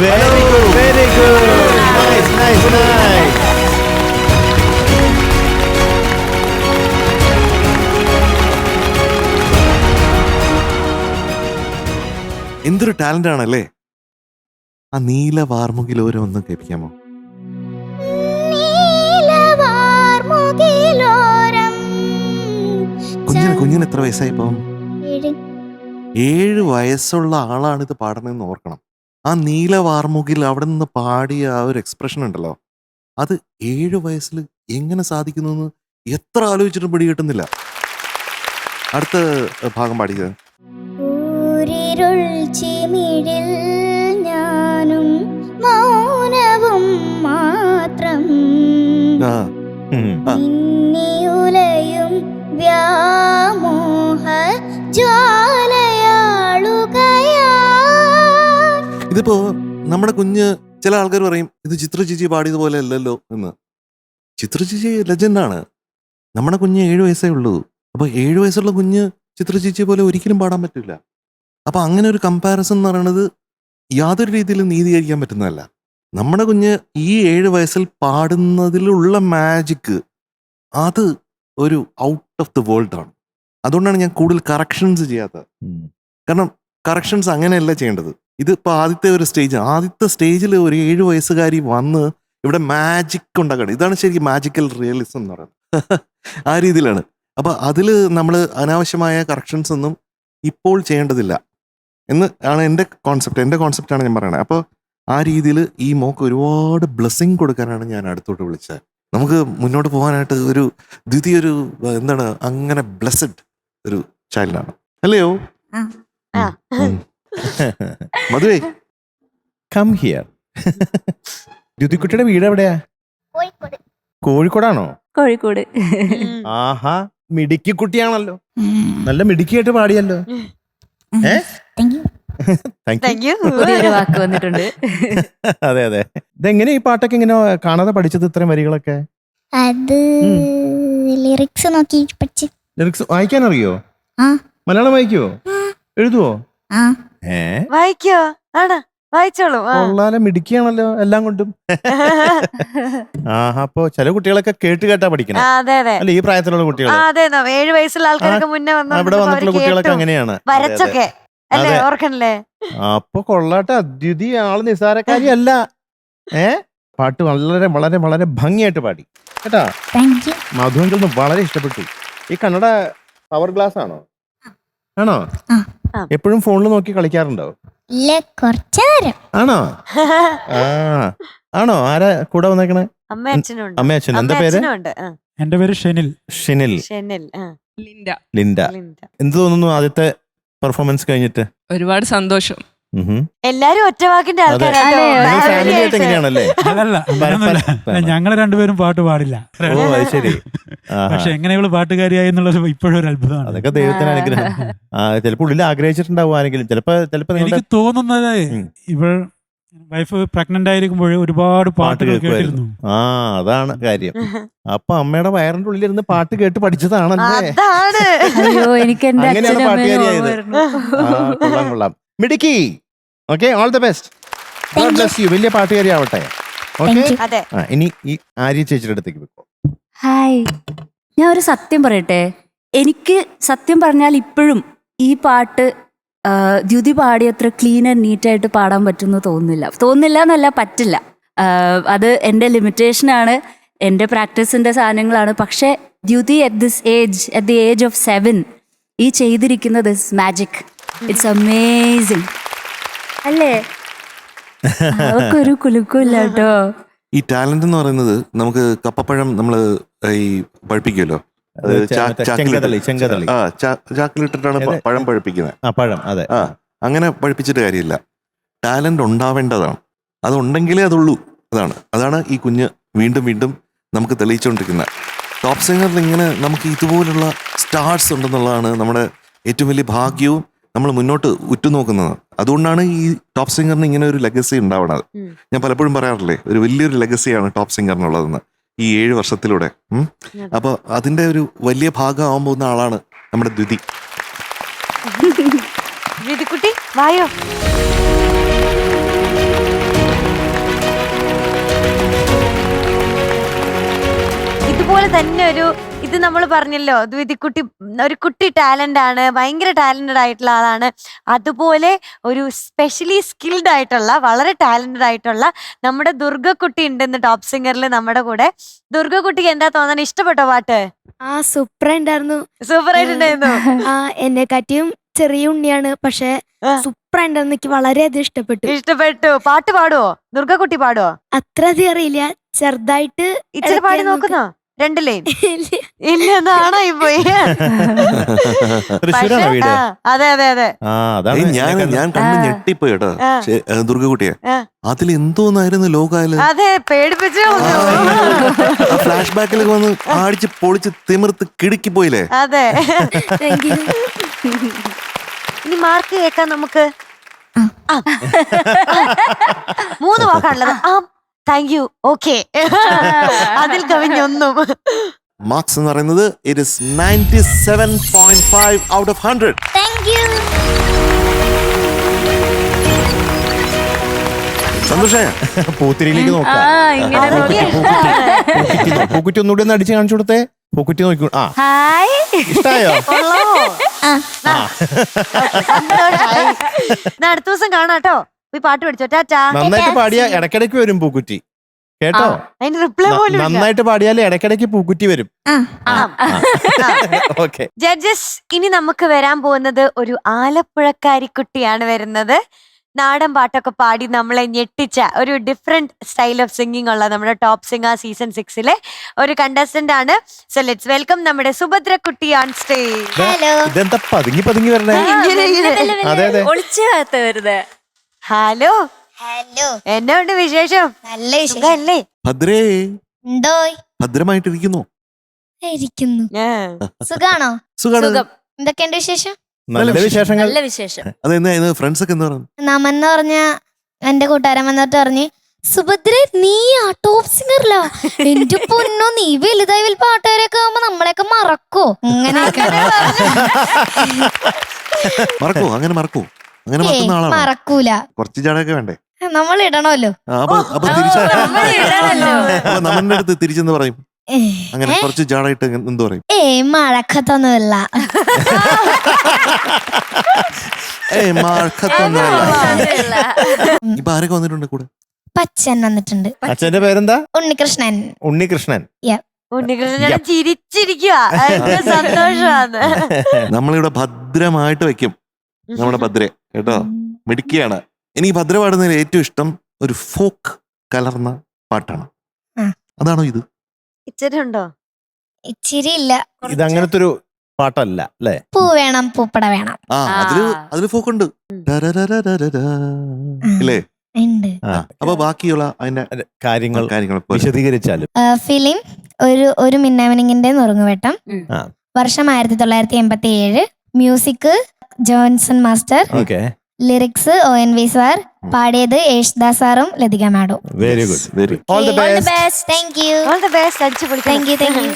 Very good, very good. Nice, nice, nice. എന്തൊരു ടാലന്റ് ആണല്ലേ. ആ നീല വാർമുകിൽ ഓരോന്ന് കേൾപ്പിക്കാമോ? കുഞ്ഞിന് എത്ര വയസ്സായിപ്പോ? 7. 7 വയസ്സുള്ള ആളാണ് ഇത് പാടണമെന്ന് ഓർക്കണം. ആ നീല വാർമുകിൽ അവിടെ നിന്ന് പാടിയ ആ ഒരു എക്സ്പ്രഷൻ ഉണ്ടല്ലോ, അത് 7 വയസ്സിൽ എങ്ങനെ സാധിക്കുന്നു എന്ന് എത്ര ആലോചിച്ചിട്ടും പിടി കിട്ടുന്നില്ല. അടുത്ത ഭാഗം പാടിയത് ഊരിരുൾ ചിമിഴിൽ ഞാനും മൗനവും മാത്രം ആ മിന്നിയുലയും വ്യാമോഹ ജ്വാലയാളുകയാ. ഇതിപ്പോ നമ്മുടെ കുഞ്ഞ്, ചില ആൾക്കാർ പറയും ഇത് ചിത്ര ചേച്ചി പാടിയതുപോലെ അല്ലല്ലോ എന്ന്. ചിത്ര ചേച്ചി ലെജൻഡാണ്. നമ്മുടെ കുഞ്ഞ് 7 വയസ്സേ ഉള്ളൂ. അപ്പൊ 7 വയസ്സുള്ള കുഞ്ഞ് ചിത്ര ചേച്ചിയെ പോലെ ഒരിക്കലും പാടാൻ പറ്റില്ല. അപ്പൊ അങ്ങനെ ഒരു കമ്പാരിസൺ എന്ന് പറയുന്നത് യാതൊരു രീതിയിലും നീതീകരിക്കാൻ പറ്റുന്നതല്ല. നമ്മുടെ കുഞ്ഞ് ഈ 7 വയസ്സിൽ പാടുന്നതിലുള്ള മാജിക് അത് ഒരു ഔട്ട് ഓഫ് ദ വേൾഡ് ആണ്. അതുകൊണ്ടാണ് ഞാൻ കൂടുതൽ കറക്ഷൻസ് ചെയ്യാത്തത്. കാരണം കറക്ഷൻസ് അങ്ങനെയല്ല ചെയ്യേണ്ടത്. ഇതിപ്പോ ആദ്യത്തെ സ്റ്റേജിൽ ഒരു 7 വയസ്സുകാരി വന്ന് ഇവിടെ മാജിക് ഉണ്ടാക്കണം. ഇതാണ് ശരിക്കും മാജിക്കൽ റിയലിസം എന്ന് പറയുന്നത്. ആ രീതിയിലാണ്. അപ്പൊ അതില് നമ്മൾ അനാവശ്യമായ കറക്ഷൻസ് ഒന്നും ഇപ്പോൾ ചെയ്യേണ്ടതില്ല എന്ന് ആണ് എൻ്റെ കോൺസെപ്റ്റാണ് ഞാൻ പറയണത്. അപ്പോൾ ആ രീതിയിൽ ഈ മോക്ക് ഒരുപാട് ബ്ലെസ്സിങ് കൊടുക്കാനാണ് ഞാൻ അടുത്തോട്ട് വിളിച്ചത്. നമുക്ക് മുന്നോട്ട് പോകാനായിട്ട് ഒരു ദ്വിതീയൊരു എന്താണ് അങ്ങനെ ബ്ലെസ്ഡ് ഒരു ചൈൽഡാണ് അല്ലയോ മധുവേ? Come here. ദ്യുതിക്കുട്ടിയുടെ വീട് എവിടെയാ? കോഴിക്കോടാണോ? കോഴിക്കോട്. ആഹാ, മിടുക്കി കുട്ടിയാണല്ലോ. നല്ല മിടുക്കിയായിട്ട് പാടിയല്ലോ. Thank you. പുതിയൊരു വാക്ക് വന്നിട്ടുണ്ട്. അതെ അതെ. ഇതെങ്ങനെ ഈ പാട്ടൊക്കെ ഇങ്ങനെ കാണാതെ പഠിച്ചത് ഇത്രയും വരികളൊക്കെ? അത് ലിറിക്സ് നോക്കി പഠിച്ചു. ലിറിക്സ് വായിക്കാൻ അറിയോ? ആ. മലയാളം വായിക്കുവോ? എഴുതുവോ? വായിക്കോ? ആണ്, വായിച്ചോളൂ. കൊള്ളാലെ മിടുക്കിയാണല്ലോ എല്ലാം കൊണ്ടും. ആഹാ, അപ്പൊ ചില കുട്ടികളൊക്കെ കേട്ടാ പഠിക്കണം. അതെ അതെ. അല്ല, ഈ പ്രായത്തിലുള്ള കുട്ടികൾ. അതെ, 7 വയസ്സുള്ള ആൾക്കാർക്ക് മുന്നേ ഇവിടെ വന്നിട്ടുള്ള കുട്ടികളൊക്കെ അങ്ങനെയാണ്. വരച്ചൊക്കെ അല്ലേ, ഓർക്കണല്ലേ? അപ്പൊ കൊള്ളാട്ടെ, അദ്യുതി ആള് നിസാരക്കാരി അല്ല. പാട്ട് വളരെ വളരെ വളരെ ഭംഗിയായിട്ട് പാടി കേട്ടാ. മധുവെങ്കിൽ വളരെ ഇഷ്ടപ്പെട്ടു. ഈ കന്നഡ പവർ ഗ്ലാസ് ആണോ? ആണോ? എപ്പോഴും ഫോണിൽ നോക്കി കളിക്കാറുണ്ടോ? ആണോ? ആണോ? ആരാ കൂടെ വന്നേക്കണേ? അമ്മ അച്ഛൻ. എന്താ പേര്? എന്റെ പേര് ഷെനിൽ. ലിൻഡ. എന്ത് തോന്നുന്നു ആദ്യത്തെ പെർഫോമൻസ് കഴിഞ്ഞിട്ട്? ഒരുപാട് സന്തോഷം. എല്ലാരും ഒറ്റവാക്കിന്റെ ആൾക്കാരാണല്ലേ? അതല്ല, ഞങ്ങള് രണ്ടുപേരും പാട്ട് പാടില്ല. പക്ഷെ എങ്ങനെ ഇവള് പാട്ടുകാരിയായി എന്നുള്ളത് ഇപ്പോഴും ഒരു അത്ഭുതമാണ്. അതൊക്കെ ദൈവത്തിന് അനുഗ്രഹം. ചിലപ്പോൾ ഉള്ളിൽ ആഗ്രഹിച്ചിട്ടുണ്ടാവും ആരെങ്കിലും. ചിലപ്പോ എനിക്ക് തോന്നുന്നത് ഇവൾ വൈഫ് പ്രഗ്നന്റ് ആയിരിക്കുമ്പോൾ ഒരുപാട് പാട്ട് കേട്ടിരുന്നു. അതാണ് കാര്യം. അപ്പൊ അമ്മയുടെ വയറിന്റെ ഉള്ളിലിരുന്ന് പാട്ട് കേട്ട് പഠിച്ചതാണല്ലേ? അയ്യോ, എനിക്ക് അങ്ങനെയാണ് പാട്ടുകാരിയായത്. കൊള്ളാം. മിടുക്കി. Okay, all the best. God bless U. വലിയ പാട്ടുകാരി ആവട്ടെ. ഓക്കെ. ഇനി ഈ ആര്യ ചേച്ചിയുടെ അടുത്തേക്ക് വെക്കോ. ഹായ്, ഞാൻ ഒരു സത്യം പറയട്ടെ. എനിക്ക് സത്യം പറഞ്ഞാൽ ഇപ്പോഴും ഈ പാട്ട് ദ്യുതി പാടി അത്ര ക്ലീൻ ആൻഡ് നീറ്റായിട്ട് പാടാൻ പറ്റുമെന്ന് തോന്നുന്നില്ല എന്നല്ല, പറ്റില്ല. അത് എൻ്റെ ലിമിറ്റേഷനാണ്, എൻ്റെ പ്രാക്ടീസിൻ്റെ സാധനങ്ങളാണ്. പക്ഷേ ദ്യുതി അറ്റ് ദി ഏജ് ഓഫ് 7 ഈ ചെയ്തിരിക്കുന്നത് ഇസ് മാജിക്. ഇറ്റ്സ് അമേസിങ് അല്ലേ? അവർക്കൊരു കുലുക്കില്ല കേട്ടോ. ഈ ടാലന്റ് എന്ന് പറയുന്നത് നമുക്ക് കപ്പപ്പഴം നമ്മള് ഈ പഴുപ്പിക്കുമല്ലോ, ചാക്കിലിട്ടിട്ടാണ് പഴം പഴുപ്പിക്കുന്നത്. അങ്ങനെ പഴുപ്പിച്ചിട്ട് കാര്യമില്ല. ടാലന്റ് ഉണ്ടാവേണ്ടതാണ്. അതുണ്ടെങ്കിലേ അതുള്ളൂ. അതാണ് ഈ കുഞ്ഞ് വീണ്ടും വീണ്ടും നമുക്ക് തെളിയിച്ചുകൊണ്ടിരിക്കുന്നത്. ടോപ്പ് സിംഗറിൽ ഇങ്ങനെ നമുക്ക് ഇതുപോലുള്ള സ്റ്റാർസ് ഉണ്ടെന്നുള്ളതാണ് നമ്മുടെ ഏറ്റവും വലിയ ഭാഗ്യവും നമ്മൾ മുന്നോട്ട് ഉറ്റുനോക്കുന്നത്. അതുകൊണ്ടാണ് ഈ ടോപ്പ് സിംഗറിന് ഇങ്ങനെ ഒരു ലെഗസി ഉണ്ടാവണത്. ഞാൻ പലപ്പോഴും പറയാറില്ലേ, ഒരു വലിയൊരു ലെഗസിയാണ് ടോപ്പ് സിംഗറിനുള്ളതെന്ന് ഈ 7 വർഷത്തിലൂടെ. അപ്പൊ അതിന്റെ ഒരു വലിയ ഭാഗമാവാൻ പോകുന്ന ആളാണ് നമ്മുടെ ദ്യുതി. കുട്ടി വായോ. ഇതുപോലെ തന്നെ ഇത് നമ്മൾ പറഞ്ഞല്ലോ, ദ്വിതിക്കുട്ടി ഒരു കുട്ടി ടാലന്റ് ആണ്, ഭയങ്കര ടാലന്റഡ് ആയിട്ടുള്ള ആളാണ്. അതുപോലെ ഒരു സ്പെഷ്യലി സ്കിൽഡ് ആയിട്ടുള്ള വളരെ ടാലന്റഡ് ആയിട്ടുള്ള നമ്മുടെ ദുർഗക്കുട്ടി ഉണ്ടെന്ന് ടോപ്പ് സിംഗറിൽ നമ്മുടെ കൂടെ. ദുർഗക്കുട്ടിക്ക് എന്താ തോന്നുന്നത്? ഇഷ്ടപ്പെട്ടോ പാട്ട്? സൂപ്പർ ഉണ്ടായിരുന്നു. സൂപ്പർ ആയിട്ടുണ്ടായിരുന്നു. എന്നെക്കാട്ടിയും ചെറിയ ഉണ്ണിയാണ്, പക്ഷെ സൂപ്പർ ആയിട്ടാണ്, എനിക്ക് വളരെയധികം ഇഷ്ടപ്പെട്ടു. പാട്ട് പാടുവോ? ദുർഗക്കുട്ടി പാടുവോ? അത്ര അധികം അറിയില്ല, ചെറുതായിട്ട് ഇച്ചിരി പാടി നോക്കുന്നോ? 2 ലൈൻ ഇല്ല, നാണായി പോയി. തൃശ്ശൂരാണോ വീട്? അതെ അതെ അതെ. ഞാൻ കണ്ണ് ഞെട്ടിപ്പോയി കേട്ടോ ദുർഗക്കുട്ടിയെ. അതിൽ എന്തോന്നായിരുന്നു ലോകാല്. അതെ, പേടിപ്പിച്ചു. ഫ്ലാഷ് ബാക്കിലേക്ക് വന്ന് അടിച്ച് പൊളിച്ച് തിമിർത്ത് കിടുക്കി പോയില്ലേ. അതെ. ഇനി മാർക്ക് കേൾക്കാം നമുക്ക്. 3 വാക്കാണുള്ളത്. Thank you. ഓക്കെ, അതിൽ കവിഞ്ഞൊന്നും. മാർക്സ് എന്ന് പറയുന്നത് it is 97.5 out of 100. സന്തോഷായ? പൂത്തിരിയിലേക്ക് നോക്കാം. പൂക്കുറ്റി ഒന്നുകൂടി ഒന്ന് അടിച്ച് കാണിച്ചു കൊടുത്തേ. പൂക്കുറ്റി നോക്കൂ. ഹായ്, ഇഷ്ടായോ? അടുത്ത ദിവസം കാണാട്ടോ. പോയി പാട്ട് പഠിച്ചോ. ടാറ്റാ. നന്നായിട്ട് പാടിയ ഇടയ്ക്കിടയ്ക്ക് വരും പൂക്കുറ്റി, കേട്ടോ? അതിന് റിപ്ലൈ പോലും നന്നായിട്ട് പാടിയാൽ ഇടയ്ക്കിടയ്ക്ക് പൂക്കുറ്റി വരും. ഓക്കെ ജഡ്ജസ്, ഇനി നമുക്ക് വരാൻ പോകുന്നത് ഒരു ആലപ്പുഴക്കാരി കുട്ടിയാണ് വരുന്നത്. നാടൻ പാട്ടൊക്കെ പാടി നമ്മളെ ഞെട്ടിച്ച ഒരു ഡിഫറെന്റ് സ്റ്റൈൽ ഓഫ് സിംഗിങ് ഉള്ള നമ്മുടെ ടോപ്പ് സിംഗർ സീസൺ 6-ലെ ഒരു കണ്ടസ്റ്റന്റ് ആണ്. സോ ലെറ്റ്സ് വെൽക്കം നമ്മുടെ സുഭദ്ര കുട്ടി ഓൺ സ്റ്റേജ്. ഇതെന്താ പതുങ്ങി പതുങ്ങി വരണേ? അതെ അതെ, ഒളിച്ചു വരുന്നത്. ഹലോ, എന്നാ ഉണ്ട് വിശേഷം? നല്ല അല്ലേ? ഭദ്രേ, ഉണ്ടോ? ഭദ്രമായിട്ടിരിക്കുന്നു. സുഖാണോ? സുഖം. എന്തൊക്കെയുണ്ട് വിശേഷം? നല്ല വിശേഷങ്ങൾ. നല്ല വിശേഷം. അതെന്താ ഫ്രണ്ട്സ് ഒക്കെ എന്താ പറഞ്ഞു? നമെന്ന് പറഞ്ഞ എന്റെ കൂട്ടുകാരൻ വന്നിട്ട് പറഞ്ഞ്, സുഭദ്ര നീ ആ ടോപ്പ് സിംഗറിലാ, എന്റെ പൊന്നോ നീ വലുതായി വലിയ പാട്ടുകാരൊക്കെ ആവുമ്പോ നമ്മളെയൊക്കെ മറക്കോ? അങ്ങനെയൊക്കെ മറക്കോ? അങ്ങനെ മറക്കോ? അങ്ങനെ മറക്കുന്ന ആളാണ്. മറക്കൂല. കുറച്ച് ജാടൊക്കെ വേണ്ടേ? നമ്മൾ ഇടണമല്ലോ. അപ്പൊ നമ്മുടെ അടുത്ത് തിരിച്ചെന്ന് പറയും. അങ്ങനെ കുറച്ച് ജാടായിട്ട് എന്ത് പറയും? മഴക്കത്തൊന്നുമില്ല. ഇപ്പൊ ആരൊക്കെ വന്നിട്ടുണ്ട് കൂടെ? പച്ചൻ വന്നിട്ടുണ്ട്. അച്ഛന്റെ പേരെന്താ? ഉണ്ണികൃഷ്ണൻ. ഉണ്ണികൃഷ്ണൻ. ഉണ്ണികൃഷ്ണൻ ചിരിച്ചിരിക്കുക. സന്തോഷമാണ്. നമ്മളിവിടെ ഭദ്രമായിട്ട് വെക്കും നമ്മുടെ ഭദ്ര, കേട്ടോ? മിടുക്കിയാണ്. എനിക്ക് ഭദ്ര പാടുന്നതിൽ ഏറ്റവും ഇഷ്ടം ഒരു ഫോക്ക് കലർന്ന പാട്ടാണ്. അതാണോ ഇത്? ഇച്ചിരി ഉണ്ടോ? ഇച്ചിരി ഇല്ല. ഇത് അങ്ങനത്തെ ഒരു പാട്ടല്ല അല്ലേ? പൂ വേണം, പൂപ്പട വേണം. അതില് ഫോക്ക് ഉണ്ട് അല്ലേ? അപ്പൊ ബാക്കിയുള്ള അതിന്റെ കാര്യങ്ങൾ വിശദീകരിച്ചാലും. ഫിലിം ഒരു മിന്നാമിനിങ്ങിന്റെ നുറുങ്ങുവെട്ടം. വർഷം 1987. Music Johnson master. Lyrics ONV sir. പാടിയത് യേശുദാസ് സാറും Lathika madam. Very good, very all the best. Thank you. All the best. അടിച്ചു പൊളിക്കുക. Thank you, thank you.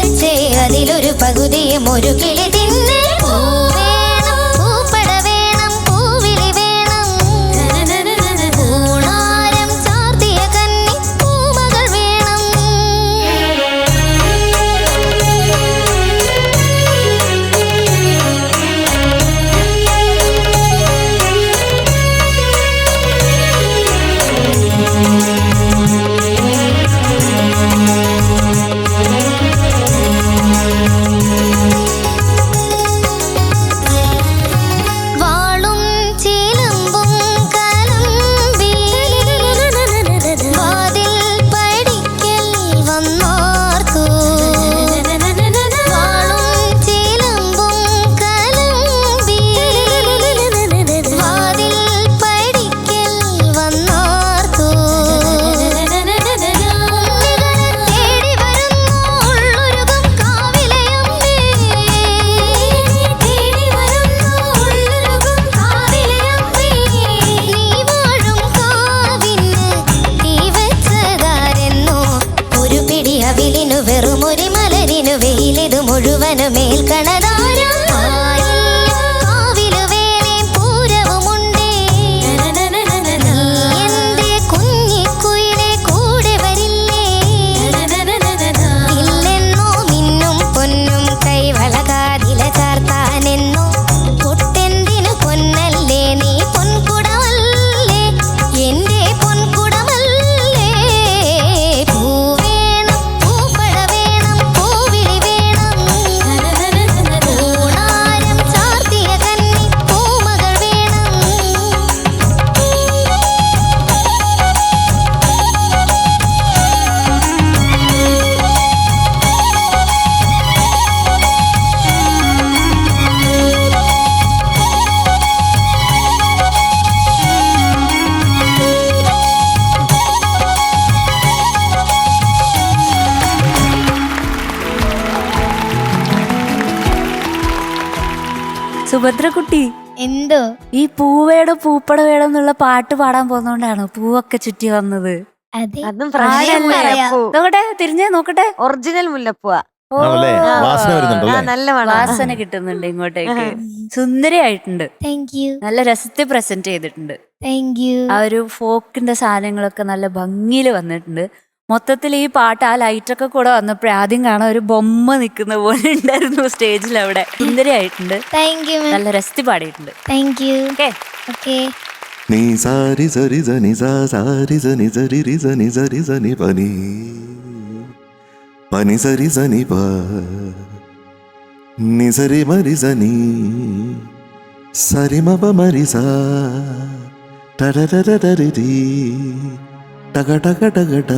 വെച്ചേ അതിലൊരു പകുതിയും ഒരു കിളി തിന്നെ. പൂ വേണം, പൂപ്പട വേണം, പൂവിളി വേണം, പൂണാരം ചാർത്തിയ കന്നി പൂമകൾ വേണം. വാളും ചിലമ്പും കലമ്പി വാതിൽ പടിക്കൽ വന്നോർത്തു. വാളും ചിലമ്പും കലമ്പി വാതിൽ പടിക്കൽ വന്നോർത്തു. തേടി വരുന്നു ഉള്ളൊരുകും കാവിലയമ്മേ. തേടി വരുന്നു ഉള്ളൊരുകും കാവിലയമ്മേ. നീ വാഴും കാവിന് തീ വെച്ചതാരെന്നോ. ഒരു പിടി അവിലിനു വെറുമൊരു മലരിനു വെയിലിതു മുഴുവനു മേൽക്കണതാരം. കാവിലു വേലേ പൂരവുമുണ്ടേ. എന്റെ കുഞ്ഞിക്കുയിലെ കൂടെ വരില്ലേ. ഇല്ലെന്നോ മിന്നും പൊന്നും കൈവള കാതില ചാർത്താനെന്നോ. പൊട്ടെന്തിനു പൊന്നല്ലേ നീ പൊൻകുടമല്ലേ എന്റെ പൊൻകുടമല്ലേ. പൂ വേണം, പൂപ്പട വേണം, പൂവിളി വേണം, പൂണാരം ചാർത്തിയ കന്നി പൂമകൾ വേണം. സുഭദ്രക്കുട്ടി, എന്തോ ഈ പൂവേട പൂപ്പട വേടം എന്നുള്ള പാട്ട് പാടാൻ പോകുന്നോണ്ടാണോ പൂവൊക്കെ ചുറ്റി വന്നത്? അതെ. അതും ഫ്രഷ് മുല്ലപ്പൂ. നോക്കട്ടെ, തിരിഞ്ഞേ നോക്കട്ടെ. ഒറിജിനൽ മുല്ലപ്പൂവാ. ആണല്ലേ? വാസന വരുന്നുണ്ടല്ലേ? നല്ല മണം. വാസന കിട്ടുന്നുണ്ട് ഇങ്ങോട്ടേക്ക്. സുന്ദരിയായിട്ടുണ്ട്. Thank you. നല്ല രസത്തിൽ പ്രസന്റ് ചെയ്തിട്ടുണ്ട്. Thank you. ആ ഒരു ഫോക്കിന്റെ സാധനങ്ങളൊക്കെ നല്ല ഭംഗിയിൽ വന്നിട്ടുണ്ട്. മൊത്തത്തിൽ ഈ പാട്ട് ആ ലൈറ്റൊക്കെ കൂടെ വന്നപ്പോഴേ ആദ്യം കാണാൻ ഒരു ബൊമ്മ നിൽക്കുന്ന പോലെ ഉണ്ടായിരുന്നു സ്റ്റേജിൽ. അവിടെ സുന്ദരിയായിട്ടുണ്ട്. Thank you ma'am. നല്ല രസത്തിൽ പാടിയിട്ടുണ്ട്. Thank U. Okay, okay. നീ സാരി സരി സനി സാ സാരി സനി സരി രി സനി സരി സനി പനി പനി സരി സനി പ നി സരി മരി സനി സരി മപ മരി സാ ടടടടടരി ടക ടക ടക ട.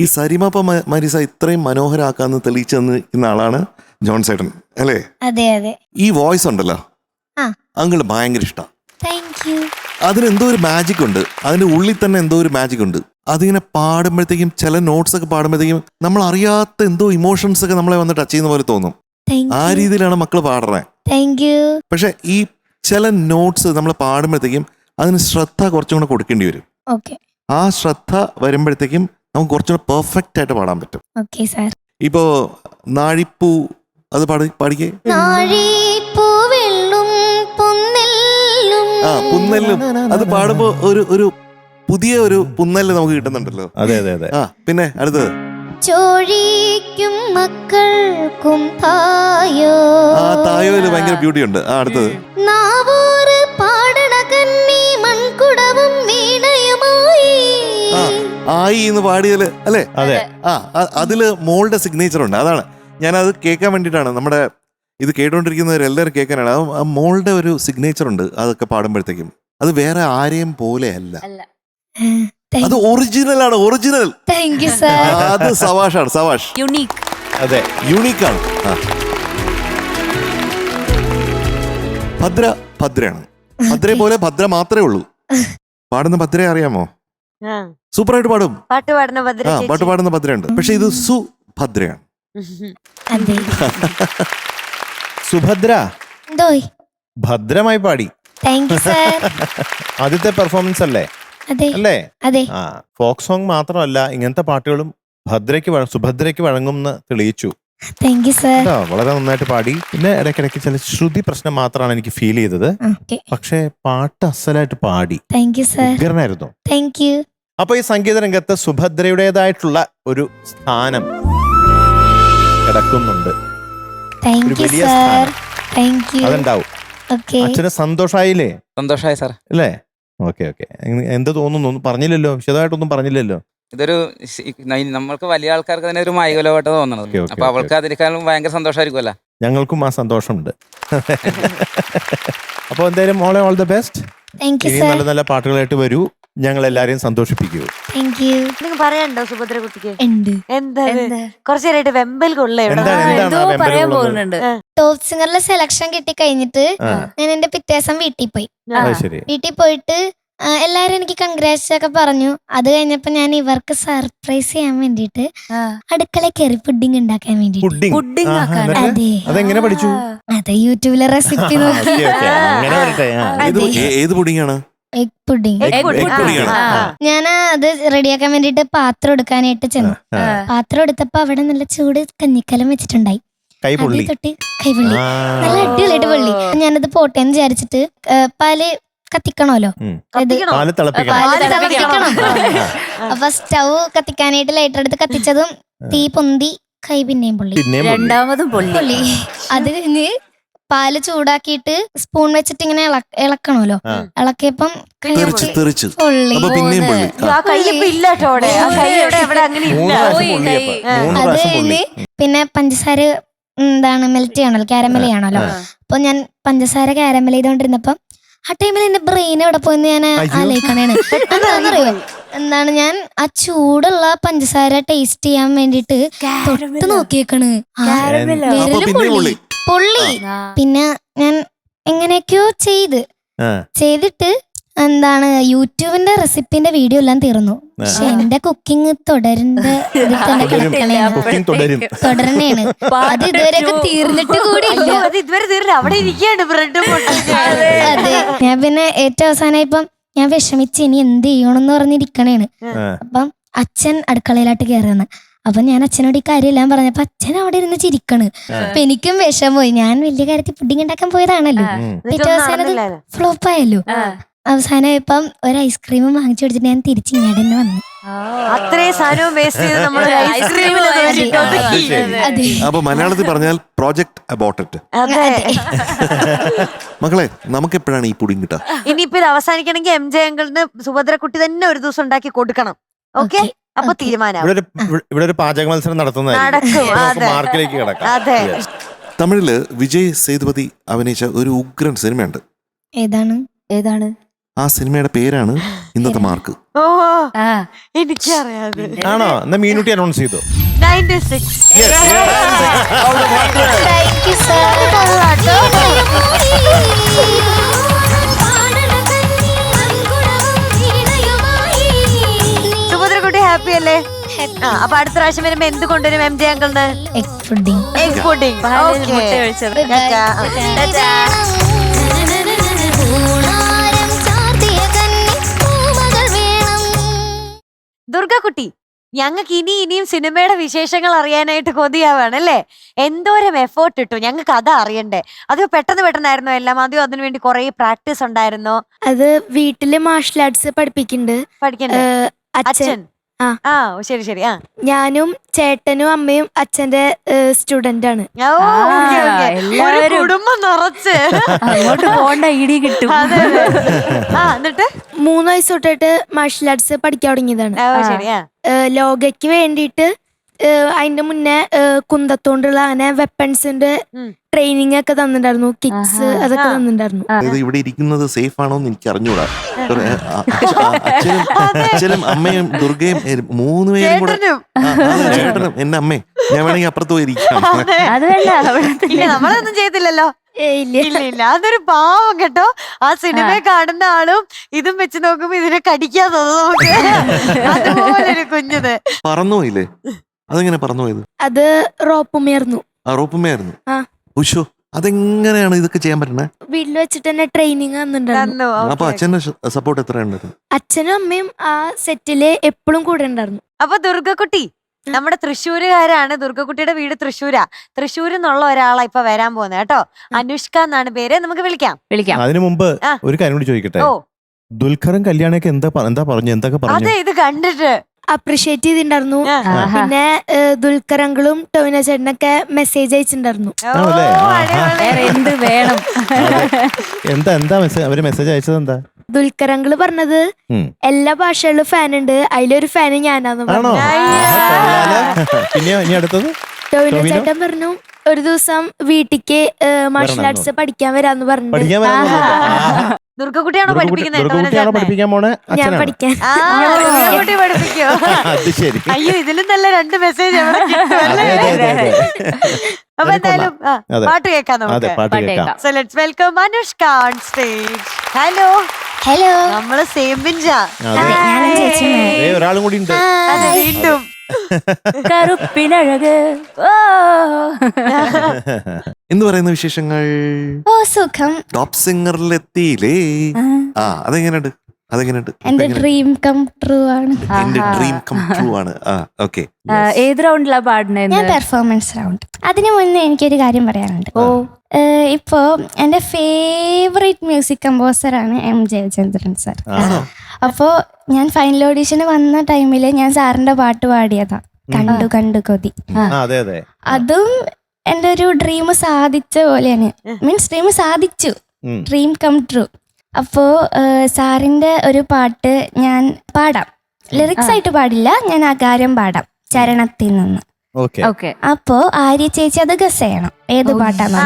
ഈ സരിമപ്പ മരിസ ഇത്രയും മനോഹരാക്കാന്ന് തെളിയിച്ചെന്ന് ഇന്ന ആളാണ് ജോൺ സേട്ടൻ അല്ലേ? അതെ അതെ. ഈ വോയിസ് ഉണ്ടല്ലോ, ആ. അങ്കിള് ഭയങ്കര ഇഷ്ടമാണ്. Thank you. അതിനെന്തോ ഒരു മാജിക് ഉണ്ട്, അതിന്റെ ഉള്ളിൽ തന്നെ എന്തോ ഒരു മാജിക് ഉണ്ട്. അതിങ്ങനെ പാടുമ്പോഴത്തേക്കും ചില നോട്ട്സ് ഒക്കെ പാടുമ്പോഴത്തേക്കും നമ്മൾ അറിയാത്ത എന്തോ ഇമോഷൻസ് ഒക്കെ നമ്മളെ വന്ന് ടച്ച് ചെയ്യുന്ന പോലെ തോന്നും. ആ രീതിയിലാണ് മക്കള് പാടുന്നത്. Thank you. പക്ഷെ ഈ ചില നോട്ട്സ് നമ്മൾ പാടുമ്പോഴത്തേക്കും അതിന് ശ്രദ്ധ കുറച്ചും കൂടെ കൊടുക്കേണ്ടി വരും. ഓക്കെ. ആ ശ്രദ്ധ വരുമ്പോഴത്തേക്കും നമുക്ക് കുറച്ചുകൂടെ പെർഫെക്റ്റ് ആയിട്ട് പാടാൻ പറ്റും. Okay sir. ഇപ്പോ നാഴിപ്പൂ അത് പാടിക്കേ. നാഴിപ്പൂവെള്ളും പുന്നെല്ലും. ആ പുന്നെല്ലും അത് പാടുമ്പോ ഒരു പുതിയ ഒരു പുന്നെല്ല് നമുക്ക് കിട്ടുന്നുണ്ടല്ലോ. അതെ അതെ അതെ. ആ പിന്നെ അടുത്തത് ചോഴിക്കും മക്കൾക്കും തായോ. ആ തായോയില് ഭയങ്കര ബ്യൂട്ടി ഉണ്ട്. ആ അടുത്തത് നാവൂറ് പാടണ കന്നി മൺകുടവും വീണയുമായി. ആയി എന്ന് പാടിയതില് അല്ലേ? അതെ. ആ അതില് മോളുടെ സിഗ്നേച്ചർ ഉണ്ട്. അതാണ് ഞാനത് കേൾക്കാൻ വേണ്ടിയിട്ടാണ്, നമ്മുടെ ഇത് കേട്ടോണ്ടിരിക്കുന്നവരെല്ലാവരും കേൾക്കാനാണ്. ആ മോളുടെ ഒരു സിഗ്നേച്ചർ ഉണ്ട് അതൊക്കെ പാടുമ്പോഴത്തേക്കും. അത് വേറെ ആരെയും പോലെ അല്ല, അത് ഒറിജിനൽ ആണ്. ഒറിജിനൽ. Thank you sir. അത് സവാഷാണ്, സവാഷ്. യുണീക്ക്. അതെ, യൂണീക്കാണ്. ഭദ്ര ഭദ്രയാണ്. ഭദ്രയെ പോലെ ഭദ്ര മാത്രമേ ഉള്ളൂ. പാടുന്ന ഭദ്രയെ അറിയാമോ? സൂപ്പറായിട്ട് പാടും. പാട്ട് പാടുന്ന ഭദ്ര. പാട്ട് പാടുന്ന ഭദ്രയുണ്ട്. പക്ഷെ ഇത് സുഭദ്രയാണ്. സുഭദ്ര എന്തോയ്? ഭദ്രമായി പാടി. Thank you sir. ആദ്യത്തെ പെർഫോമൻസ് അല്ലേ? അതെ അല്ലേ? അതെ. ആ, ഫോക്ക് സോങ് മാത്രമല്ല ഇങ്ങനത്തെ പാട്ടുകളും സുഭദ്രയ്ക്ക് വഴങ്ങുമെന്ന് തെളിയിച്ചു. Thank you sir. കേട്ടോ, വളരെ നന്നായിട്ട് പാടി. പിന്നെ ഇടയ്ക്കിടയ്ക്ക് ചില ശ്രുതി പ്രശ്നം മാത്രമാണ് എനിക്ക് ഫീൽ ചെയ്തത്. പക്ഷേ പാട്ട് അസലായിട്ട് പാടി. Thank you sir. ഉഗ്രനായിരുന്നു. Thank you. അപ്പൊ ഈ സംഗീത രംഗത്ത് സുഭദ്രയുടേതായിട്ടുള്ള ഒരു സ്ഥാനം കിടക്കുന്നുണ്ട്. താങ്ക് യു വലിയ സർ. സ്ഥാനം. Thank you. അതുണ്ടാവും. ഓക്കെ. അച്ഛന് സന്തോഷായില്ലേ? സന്തോഷമായി സാർ. അല്ലേ? Okay okay. എന്ത് തോന്നുന്നു? ഒന്നും പറഞ്ഞില്ലല്ലോ, വിശദമായിട്ടൊന്നും പറഞ്ഞില്ലല്ലോ. ഇതൊരു നമ്മൾക്ക് വലിയ ആൾക്കാർക്ക് തന്നെ ഒരു മൈകലോട്ട് തോന്നണത്. അപ്പൊ അവൾക്ക് അതിനേക്കാളും ഭയങ്കര സന്തോഷമായിരിക്കുമല്ലോ. ഞങ്ങൾക്കും ആ സന്തോഷമുണ്ട്. അപ്പൊ എന്തായാലും മോളെ ഓൾ ദ ബെസ്റ്റ്. ഇനി നല്ല നല്ല പാട്ടുകളായിട്ട് വരൂ, ഞങ്ങൾ എല്ലാരെയും സന്തോഷിപ്പിക്കൂ. Thank you. നിങ്ങൾ പറയാനുണ്ടോ സുഭദ്ര കുട്ടിക്ക്? ഉണ്ട്. എന്താ കുറച്ചു നേരമായിട്ട് വെമ്പൽ കൊള്ളേ പറയാൻ പോകുന്നുണ്ട്. ടോപ്പ് സിംഗറിലെ സെലക്ഷൻ കിട്ടി കഴിഞ്ഞിട്ട് ഞാൻ എന്റെ പിറ്റേസം വീട്ടിൽ പോയി. വീട്ടിൽ പോയിട്ട് എല്ലാരും എനിക്ക് കൺഗ്രാറ്റ്സ് ഒക്കെ പറഞ്ഞു. അത് കഴിഞ്ഞപ്പോ ഞാൻ ഇവർക്ക് സർപ്രൈസ് ചെയ്യാൻ വേണ്ടിട്ട് അടുക്കളയിൽ കയറി പുഡിംഗ് ഉണ്ടാക്കാൻ വേണ്ടിട്ട്. അതെ, അതെങ്ങനെ പഠിച്ചു? അതെ, യൂട്യൂബിലെ റെസിപ്പി നോക്കി. ഏത് പുഡിങ്ങാണ്? Egg pudding. ഞാൻ അത് റെഡിയാക്കാൻ വേണ്ടിട്ട് പാത്രം എടുക്കാനായിട്ട് ചെന്നു. പാത്രം എടുത്തപ്പോ അവിടെ നല്ല ചൂട് കഞ്ഞിക്കലം വെച്ചിട്ടുണ്ടായി. കൈപൊള്ളി. തൊട്ട് കൈപൊള്ളി, നല്ല അടിപൊളിയായിട്ട് പൊള്ളി. ഞാനത് പോട്ടേന്ന് വിചാരിച്ചിട്ട് പാല് കത്തിക്കണമല്ലോ, പാല് തിളപ്പിക്കണം. അപ്പൊ സ്റ്റൗ കത്തിക്കാനായിട്ട് ലൈറ്റർ എടുത്ത് കത്തിച്ചതും തീ പൊന്തി കൈ പിന്നെയും പൊള്ളി. രണ്ടാമതും പൊള്ളി. അത് കഴിഞ്ഞ് പാല് ചൂടാക്കിയിട്ട് സ്പൂൺ വെച്ചിട്ട് ഇങ്ങനെ ഇളക്കണമല്ലോ. ഇളക്കിയപ്പം പൊള്ളി. അത് കഴിഞ്ഞ് പിന്നെ പഞ്ചസാര മെൽറ്റ് ചെയ്യണല്ലോ, കാരമൽ ചെയ്യണല്ലോ. അപ്പൊ ഞാൻ പഞ്ചസാര കാരമൽ ചെയ്തോണ്ടിരുന്നപ്പം ആ ടൈമിൽ എന്റെ ബ്രെയിൻ എവിടെ പോയെന്ന് ഞാൻ ആലോചിക്കണേണ്. എന്താണെന്നറിയോ, എന്താണ് ഞാൻ ആ ചൂടുള്ള പഞ്ചസാര ടേസ്റ്റ് ചെയ്യാൻ വേണ്ടിട്ട് തൊട്ട് നോക്കിയേക്കണ്. പൊള്ളി. പിന്നെ ഞാൻ എങ്ങനെയൊക്കെയോ ചെയ്തിട്ട് എന്താണ് യൂട്യൂബിന്റെ റെസിപ്പിന്റെ വീഡിയോ എല്ലാം തീർന്നു. പക്ഷെ എന്റെ കുക്കിംഗ് തുടരേണ്. അത് ഇതുവരെയൊക്കെ തീർന്നിട്ട് കൂടി ഇല്ല. അതെ, ഞാൻ പിന്നെ ഏറ്റവും അവസാനം ഇപ്പം ഞാൻ വിഷമിച്ച് ഇനി എന്ത് ചെയ്യണമെന്ന് പറഞ്ഞിരിക്കണേണ്. അപ്പം അച്ഛൻ അടുക്കളയിലായിട്ട് കയറുന്നു. അപ്പൊ ഞാൻ അച്ഛനോട് ഈ കാര്യമെല്ലാം പറഞ്ഞപ്പോ അച്ഛൻ അവിടെ ഇരുന്ന് ചിരിക്കണ്. അപ്പൊ എനിക്കും വിഷമമായി. ഞാൻ വലിയ കാര്യത്തിൽ പുഡിംഗ് ഉണ്ടാക്കാൻ പോയതാണല്ലോ. ഏറ്റവും അവസാനം അത് ഫ്ലോപ്പ് ആയല്ലോ. അവസാനം ഇപ്പം ഒരു ഐസ്ക്രീം വാങ്ങിച്ചു കൊടുത്തിട്ട് ഞാൻ തിരിച്ച് ഇങ്ങോട്ട് തന്നെ വന്നു. അപ്പൊ മലയാളത്തിൽ പറഞ്ഞാൽ പ്രോജക്ട് അബോർട്ടഡ്. മക്കളെ, നമുക്ക് എപ്പോഴാണ് ഈ പുഡിംഗ് കിട്ടുക? ഇനിയിപ്പോ ഇത് അവസാനിക്കണമെങ്കിൽ MJ അങ്കിളിന് സുഭദ്ര കുട്ടി തന്നെ ഒരു ദിവസം ഉണ്ടാക്കി കൊടുക്കണം. ഓക്കെ, അപ്പൊ തീരുമാനം. ഇവിടെ ഒരു പാചക മത്സരം നടത്തുന്നതായിരിക്കും. മാർക്കിലേക്ക് കിടക്കാം. അതെ. തമിഴില് വിജയ് സേതുപതി അഭിനയിച്ച ഒരു ഉഗ്രൻ സിനിമയുണ്ട്. ഏതാണ്? ആ സിനിമയുടെ പേരാണ് ഇന്നത്തെ മാർക്ക്. ഓ, എനിക്കറിയാതെ. ആണോ? എന്നാ മീനുട്ടി അനൗൺസ് ചെയ്തു. 96. സുഭദ്രക്കുട്ടി ഹാപ്പി അല്ലേ? അപ്പൊ അടുത്ത പ്രാവശ്യം വരുമ്പോ എന്ത് കൊണ്ടുവരും MJ അങ്കിളിന്? Egg pudding. Egg pudding. ദുർഗക്കുട്ടി, ഞങ്ങൾക്ക് ഇനിയും സിനിമയുടെ വിശേഷങ്ങൾ അറിയാനായിട്ട് കൊതിയാവാണ് അല്ലേ? എന്തോരം എഫേർട്ട് ഇട്ടു, ഞങ്ങൾക്ക് അത് അറിയണ്ടേ. അത് പെട്ടെന്നായിരുന്നോ എല്ലാം? ആദ്യം അതിനു വേണ്ടി കുറെ പ്രാക്ടീസ് ഉണ്ടായിരുന്നോ? അത് വീട്ടില് മാർഷൽ ആർട്സ് പഠിപ്പിക്കണ്ടേ അച്ഛൻ. ശരി. ഞാനും ചേട്ടനും അമ്മയും അച്ഛന്റെ സ്റ്റുഡന്റ് ആണ്. കുടുംബം നിറച്ച് അങ്ങോട്ട് പോണ്ട, ഇടി കിട്ടും. എന്നിട്ട് 3 വയസ്സ് തൊട്ടിട്ട് മാർഷൽ ആർട്സ് പഠിക്കാൻ തുടങ്ങിയതാണ്. ലോകയ്ക്ക് വേണ്ടിയിട്ട് അതിന്റെ മുന്നേ കുന്തത്തോണ്ടുള്ള അങ്ങനെ വെപ്പൺസിന്റെ ട്രെയിനിങ് ഒക്കെ തന്നിട്ടുണ്ടായിരുന്നു. കിക്സ് അതൊക്കെ തന്നിട്ടുണ്ടായിരുന്നു. ഇവിടെ ഇരിക്കുന്നത് സേഫ് ആണോ എന്ന് എനിക്ക് അറിഞ്ഞൂടാ. അച്ഛനും അമ്മയും ദുർഗയും 3 പേരും കൂടെ. ചേട്ടനും എന്നെ അമ്മയും. ഞാൻ വേണമെങ്കിൽ അപ്പുറത്ത് പോയിരിക്കാം. നമ്മളൊന്നും ചെയ്തില്ലല്ലോ. ഇല്ല, അതൊരു പാവം കേട്ടോ. ആ സിനിമ കാണുന്ന ആളും ഇതും വെച്ച് നോക്കുമ്പോ ഇതിനെ കടിക്കാൻ തോന്നുന്നു നമുക്ക്. അതുപോലൊരു കുഞ്ഞത് പറന്നുപോയില്ലേ? അതെങ്ങനെ പറന്നുപോയത്? അത് റോപ്പുമയായിരുന്നു. റോപ്പുമയായിരുന്നു. ഉഷോ, അതെങ്ങനെയാണ് ഇതൊക്കെ ചെയ്യാൻ പറ്റണേ? വീട്ടിൽ വെച്ചിട്ട് തന്നെ ട്രെയിനിങ് തന്നിട്ടുണ്ടായിരുന്നു. അപ്പൊ അച്ഛന്റെ സപ്പോർട്ട് എത്ര ഉണ്ടായിരുന്നു? അച്ഛനും അമ്മയും ആ സെറ്റില് എപ്പോഴും കൂടെ ഉണ്ടായിരുന്നു. അപ്പൊ ദുർഗക്കുട്ടി നമ്മുടെ തൃശ്ശൂരുകാരാണ്. ദുർഗക്കുട്ടിയുടെ വീട് തൃശ്ശൂരാ. തൃശ്ശൂരിൽ നിന്നുള്ള ഒരാളാ ഇപ്പൊ വരാൻ പോകുന്നത് കേട്ടോ. അനുഷ്ക എന്നാണ് പേര്. നമുക്ക് വിളിക്കാം. അതിനു മുമ്പ് ഒരു കാര്യം കൂടി ചോദിക്കട്ടെ. ദുൽഖറും കല്യാണൊക്കെ എന്താ പറഞ്ഞു? എന്തൊക്കെ പറഞ്ഞു? അതെ, ഇത് കണ്ടിട്ട് അപ്രീഷിയേറ്റ് ചെയ്തിട്ടുണ്ടായിരുന്നു. പിന്നെ ദുൽഖർ അങ്കിളും ടോവിനോ ചേട്ടനൊക്കെ മെസ്സേജ് അയച്ചിട്ടുണ്ടായിരുന്നു. എന്ത് വേണം? എന്താ അവര് മെസ്സേജ് അയച്ചത്? എന്താ ദുൽഖർ അങ്കിള് പറഞ്ഞത് എല്ലാ ഭാഷകളിലും ഫാൻ ഉണ്ട്, അതിലൊരു ഫാന് ഞാനാന്ന് പറഞ്ഞു. ടോവിനോ ചേട്ടൻ പറഞ്ഞു ഒരു ദിവസം വീട്ടിക്ക് മാർഷൽ ആർട്സ് പഠിക്കാൻ വരാന്ന് പറഞ്ഞു. ദുർഗക്കുട്ടിയാണോ പഠിപ്പിക്കുന്നത്? ഞാൻ പഠിക്കാൻ. പഠിപ്പിക്കോ? അയ്യോ, ഇതിലും നല്ല 2 മെസ്സേജ്. അപ്പൊ എന്തായാലും പാട്ട് കേൾക്കാം നമുക്ക്. So let's welcome Anushka on stage. Hello. Hello. നമ്മള് സെയിം ബെഞ്ചാ. ഒരാളും കൂടി ഉണ്ട്. വീണ്ടും കറുപ്പിനഴക്. എന്ന് പറയുന്ന വിശേഷങ്ങൾ. ഓ സുഖം. ടോപ്പ് സിംഗറിലെത്തിയില്ലേ? അതെങ്ങനെയുണ്ട്? എന്റെ ഡ്രീം കം ട്രൂ ആണ്. എന്റെ ഡ്രീം കം ട്രൂ ആണ്. ഓക്കെ. ഏത് റൗണ്ടിലാ പാടുന്നത്? ഞാൻ പെർഫോമൻസ് റൗണ്ട്. അതിനു മുന്നേ എനിക്കൊരു കാര്യം പറയാനുണ്ട്. ഇപ്പോ എന്റെ ഫേവറേറ്റ് മ്യൂസിക് കമ്പോസറാണ് എം ജയചന്ദ്രൻ സാർ. അപ്പോ ഞാൻ ഫൈനൽ ഓഡീഷന് വന്ന ടൈമില് ഞാൻ സാറിന്റെ പാട്ട് പാടിയതാ, കണ്ടു കണ്ടു കൊതി. അതും എന്റെ ഒരു ഡ്രീം സാധിച്ച പോലെയാണ്. മീൻസ് ഡ്രീം സാധിച്ചു, ഡ്രീം കം ട്രൂ. അപ്പോ സാറിന്റെ ഒരു പാട്ട് ഞാൻ പാടാം. ലിറിക്സ് ആയിട്ട് പാടില്ല, ഞാൻ ആ കാര്യം പാടാം ചരണത്തിൽ നിന്ന്. അപ്പോ ആര്യ ചേച്ചി അത് ഗസ് ചെയ്യണം ഏത് പാട്ടാണ്.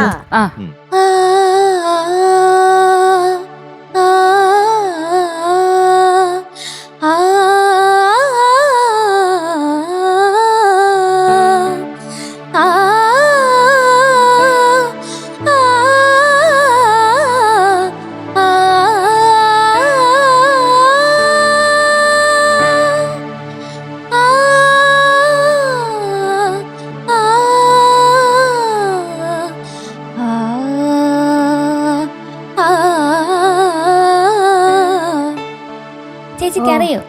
ചേച്ചിക്ക് അറിയോ?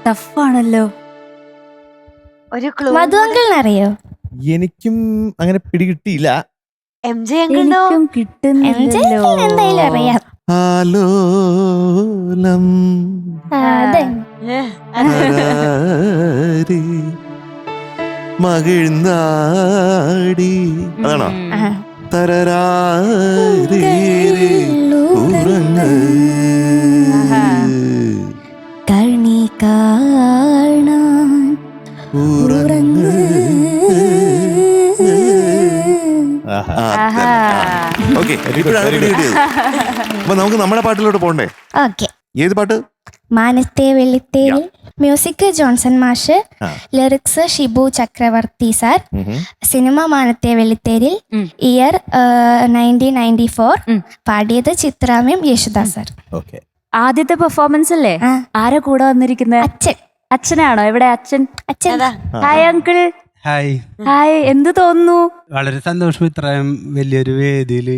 ടഫാണല്ലോ. ഒരു ക്ലൂ. മധു അങ്കിളിന് അറിയോ? എനിക്കും അങ്ങനെ പിടികിട്ടിയില്ല. M J അങ്കിളിനോ? കിട്ടുന്നില്ലല്ലോ. എന്തായാലും അറിയാം. ആലോലം മകിഴ്ന്നാടി. അതാണോ? കണി കാണാൻ അപ്പൊ നമുക്ക് നമ്മുടെ പാട്ടിലോട്ട് പോണ്ടേ? ഓക്കെ. ഏത് പാട്ട്? മാനത്തെ വെള്ളിത്തേരിൽ. മ്യൂസിക് ജോൺസൺ മാഷ്, ലിറിക്സ് ഷിബു ചക്രവർത്തി സാർ. സിനിമ മാനത്തെ വെള്ളിത്തേരിൽ, ഇയർ 1994. പാടിയത് ചിത്രാമ്യം യേശുദാസ് സാർ. ആദ്യത്തെ പെർഫോമൻസ് അല്ലേ? ആരാ കൂടെ വന്നിരിക്കുന്നത്? അച്ഛൻ. അച്ഛനാണോ? എവിടെ അച്ഛൻ? Hi uncle. ഹായ്. എന്ത് തോന്നുന്നു? വളരെ സന്തോഷം. ഇത്രയും വലിയൊരു വേദിയിൽ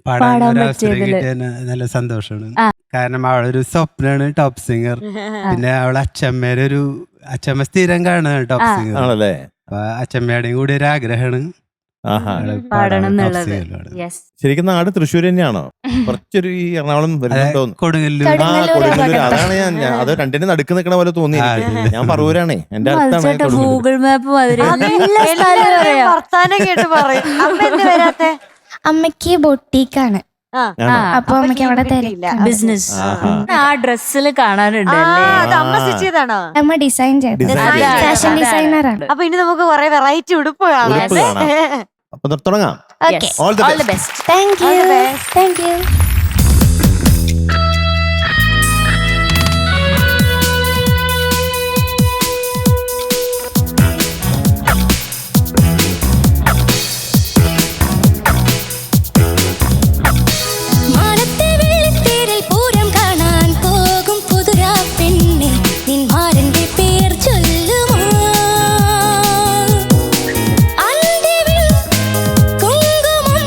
പാടാൻ ഒരു അവസരം കിട്ടിയ നല്ല സന്തോഷമാണ്. കാരണം അവളൊരു സ്വപ്നമാണ് ടോപ്പ് സിംഗർ. പിന്നെ അവളെ അച്ഛമ്മ സ്ഥിരം കാണുന്നത് ടോപ്പ് സിംഗർ. അപ്പൊ അച്ഛമ്മയുടെയും കൂടി ഒരു ആഗ്രഹമാണ് ശരിക്കും നാട് തൃശ്ശൂർ തന്നെയാണോ? കുറച്ചൊരു ഈ എറണാകുളം കൊടുങ്ങല്ലൂർ. അതാണ് അത് രണ്ടിനും നടുക്ക് നിൽക്കണ പോലെ തോന്നി. ഞാൻ പറവൂരാണേ, എന്റെ അടുത്താണ്. ഗൂഗിൾ മാപ്പ് അമ്മയ്ക്ക് ബൊട്ടീക്കാണ്. അപ്പൊ അമ്മയ്ക്ക് അവിടെ ബിസിനസ്. ആ ഡ്രസ്സിൽ കാണാനുണ്ട്. അമ്മ ഡിസൈൻ ചെയ്ത് ഫാഷൻ ഡിസൈനറാണ്. അപ്പൊ ഇനി നമുക്ക് കുറെ വെറൈറ്റി ഉടുപ്പ് കാണാം. അപ്പൊ തുടങ്ങാം. All the best. Thank you. Thank you. കുങ്കുമം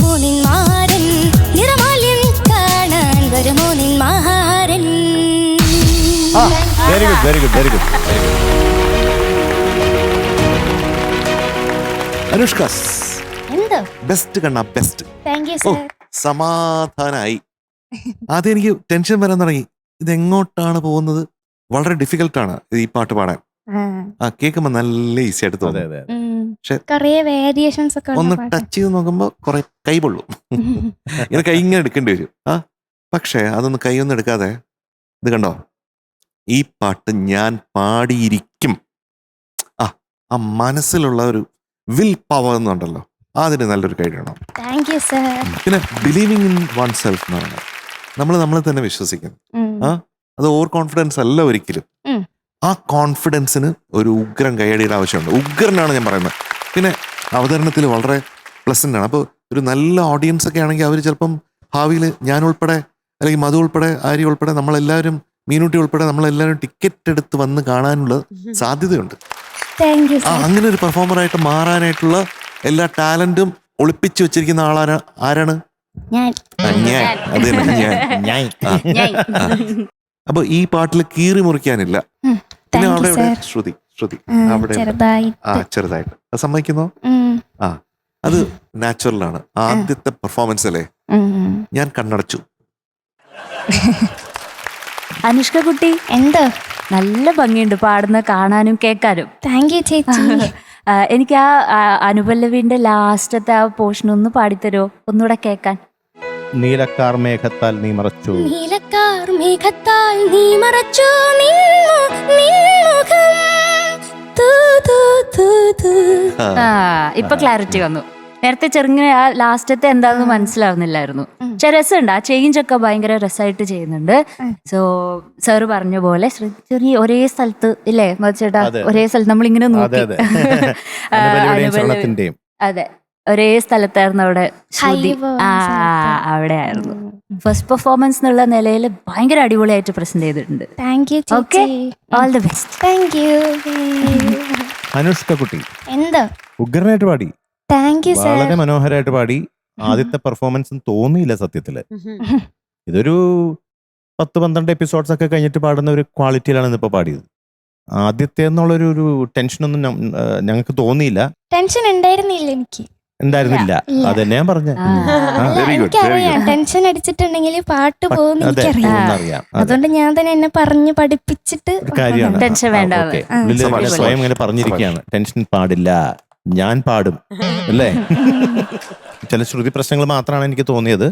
വരുമോ നിൻ മാരൻ നിറമാല്യം കാണാൻ വരുമോ നിൻ മാരൻ. Very good very good very good. Anushka എന്തോ ബെസ്റ്റ് കണ്ണ best. Thank you oh sir. സമാധാനായി. ആദ്യം എനിക്ക് ടെൻഷൻ വരാൻ തുടങ്ങി, ഇതെങ്ങോട്ടാണ് പോകുന്നത്. വളരെ ഡിഫിക്കൽട്ടാണ് ഈ പാട്ട് പാടാൻ. കേൾക്കുമ്പോ നല്ല ഈസി ആയിട്ട് തോന്നും. പക്ഷെ കുറേ വേരിയേഷൻസ് ഒക്കെ ഒന്ന് ടച്ച് ചെയ്ത് നോക്കുമ്പോ കുറെ കൈ പൊള്ളും. ഇങ്ങനെ കൈ ഇങ്ങനെ എടുക്കേണ്ടി വരും. പക്ഷെ അതൊന്ന് കൈയൊന്നും എടുക്കാതെ ഇത് കണ്ടോ, ഈ പാട്ട് ഞാൻ പാടിയിരിക്കും. ആ മനസ്സിലുള്ള ഒരു വിൽ പവർ എന്നുണ്ടല്ലോ, അതിന് നല്ലൊരു കൈ വേണം. Thank you sir. പിന്നെ ബിലീവിങ് ഇൻ വൺ സെൽഫ് എന്ന് പറയുന്നത് നമ്മളെ തന്നെ വിശ്വസിക്കുന്നു. അത് ഓവർ കോൺഫിഡൻസ് അല്ല ഒരിക്കലും. ആ കോൺഫിഡൻസിന് ഒരു ഉഗ്രൻ കൈയടിയുടെ ആവശ്യമുണ്ട്. ഉഗ്രനാണ് ഞാൻ പറയുന്നത്. പിന്നെ അവതരണത്തിൽ വളരെ പ്ലസന്റ് ആണ്. അപ്പോൾ ഒരു നല്ല ഓഡിയൻസ് ഒക്കെ ആണെങ്കിൽ അവർ ചിലപ്പം ഭാവിയിൽ ഞാൻ ഉൾപ്പെടെ അല്ലെങ്കിൽ മധു ഉൾപ്പെടെ ആര്യ ഉൾപ്പെടെ നമ്മളെല്ലാവരും മീനൂട്ടി ഉൾപ്പെടെ നമ്മളെല്ലാവരും ടിക്കറ്റ് എടുത്ത് വന്ന് കാണാനുള്ള സാധ്യതയുണ്ട്. അങ്ങനെ ഒരു പെർഫോമറായിട്ട് മാറാനായിട്ടുള്ള എല്ലാ ടാലന്റും ഒളിപ്പിച്ചു വെച്ചിരിക്കുന്ന ആരാണ്? ഞാൻ. അത് തന്നെ ഞാൻ. അപ്പൊ ഈ പാട്ടിൽ കീറി മുറിക്കാനില്ല. പിന്നെ അവിടെ ശ്രുതി അവിടെ ചെറുതായിട്ട് അത് സമ്മതിക്കുന്നോ? അത് നാച്ചുറൽ ആണ്. ആദ്യത്തെ പെർഫോമൻസ് അല്ലേ, ഞാൻ കണ്ണടച്ചു. അനുഷ്ക കുട്ടി എന്തോ നല്ല ഭംഗിയുണ്ട് പാടുന്ന കാണാനും കേൾക്കാനും. താങ്ക് യു ചേച്ചി. എനിക്ക് ആ അനുപല്ലവിന്റെ ലാസ്റ്റത്തെ ആ പോർഷൻ ഒന്ന് പാടിത്തരോ, ഒന്നുകൂടെ കേൾക്കാൻ. നീലക്കാർ മേഘത്താൽ നീ മറച്ചു, നീലക്കാർ മേഘത്താൽ നീ മറച്ചു നിൻമുഖം. ഇപ്പൊ ക്ലാരിറ്റി വന്നു. നേരത്തെ ചെറുങ്ങനെ ആ ലാസ്റ്റത്തെ എന്താണെന്ന് മനസ്സിലാവുന്നില്ലായിരുന്നു. പക്ഷെ രസമുണ്ട്, ആ ചേഞ്ച് ഒക്കെ ഭയങ്കര രസമായിട്ട് ചെയ്യുന്നുണ്ട്. സോ സാറ് പറഞ്ഞ പോലെ ചെറിയ ഒരേ സ്ഥലത്ത് ഇല്ലേ ചേട്ടാ, ഒരേ സ്ഥലത്ത് നമ്മളിങ്ങനെ നോക്കി. അതെ, ഒരേ സ്ഥലത്തായിരുന്നു അവിടെ ശ്രുതി. അവിടെ ആയിരുന്നു. ഫസ്റ്റ് പെർഫോമൻസ് എന്നുള്ള നിലയിൽ ഭയങ്കര അടിപൊളിയായിട്ട് പ്രസന്റ് ചെയ്തിട്ടുണ്ട്. Thank U. Okay, all the best. Thank U. Anushka കുട്ടി എന്തോ ഉഗ്രനായിട്ട് പാടി. Thank you sir. വളരെ മനോഹരമായിട്ട് പാടി. ആദ്യത്തെ പെർഫോമൻസ് തോന്നിയില്ല സത്യത്തില്. ഇതൊരു 10-12 എപ്പിസോഡ്സ് ഒക്കെ കഴിഞ്ഞിട്ട് പാടുന്ന ഒരു ക്വാളിറ്റിയിലാണ് ഇന്നിപ്പോ പാടിയത്. ആദ്യത്തെ എന്നുള്ളൊരു ടെൻഷനൊന്നും ഞങ്ങൾക്ക് തോന്നിയില്ല. ടെൻഷൻ ഉണ്ടായിരുന്നില്ല എനിക്ക്. ഉണ്ടായിരുന്നില്ല, അതന്നെ ഞാൻ പറഞ്ഞ. എനിക്കറിയാം ടെൻഷൻ അടിച്ചിട്ടുണ്ടെങ്കിൽ പാട്ട് പോകുന്ന എനിക്കറിയാം. അതുകൊണ്ട് ഞാൻ തന്നെ എന്നെ പറഞ്ഞ് പഠിപ്പിച്ചിട്ട് ടെൻഷൻ വേണ്ട. സ്വയം ഇങ്ങനെ പറഞ്ഞിരിക്കുകയാണ്, ടെൻഷൻ പാടില്ല, ഞാൻ പാടും അല്ലേ. ചില ശ്രുതി പ്രശ്നങ്ങൾ മാത്രമാണ് എനിക്ക് തോന്നിയത്.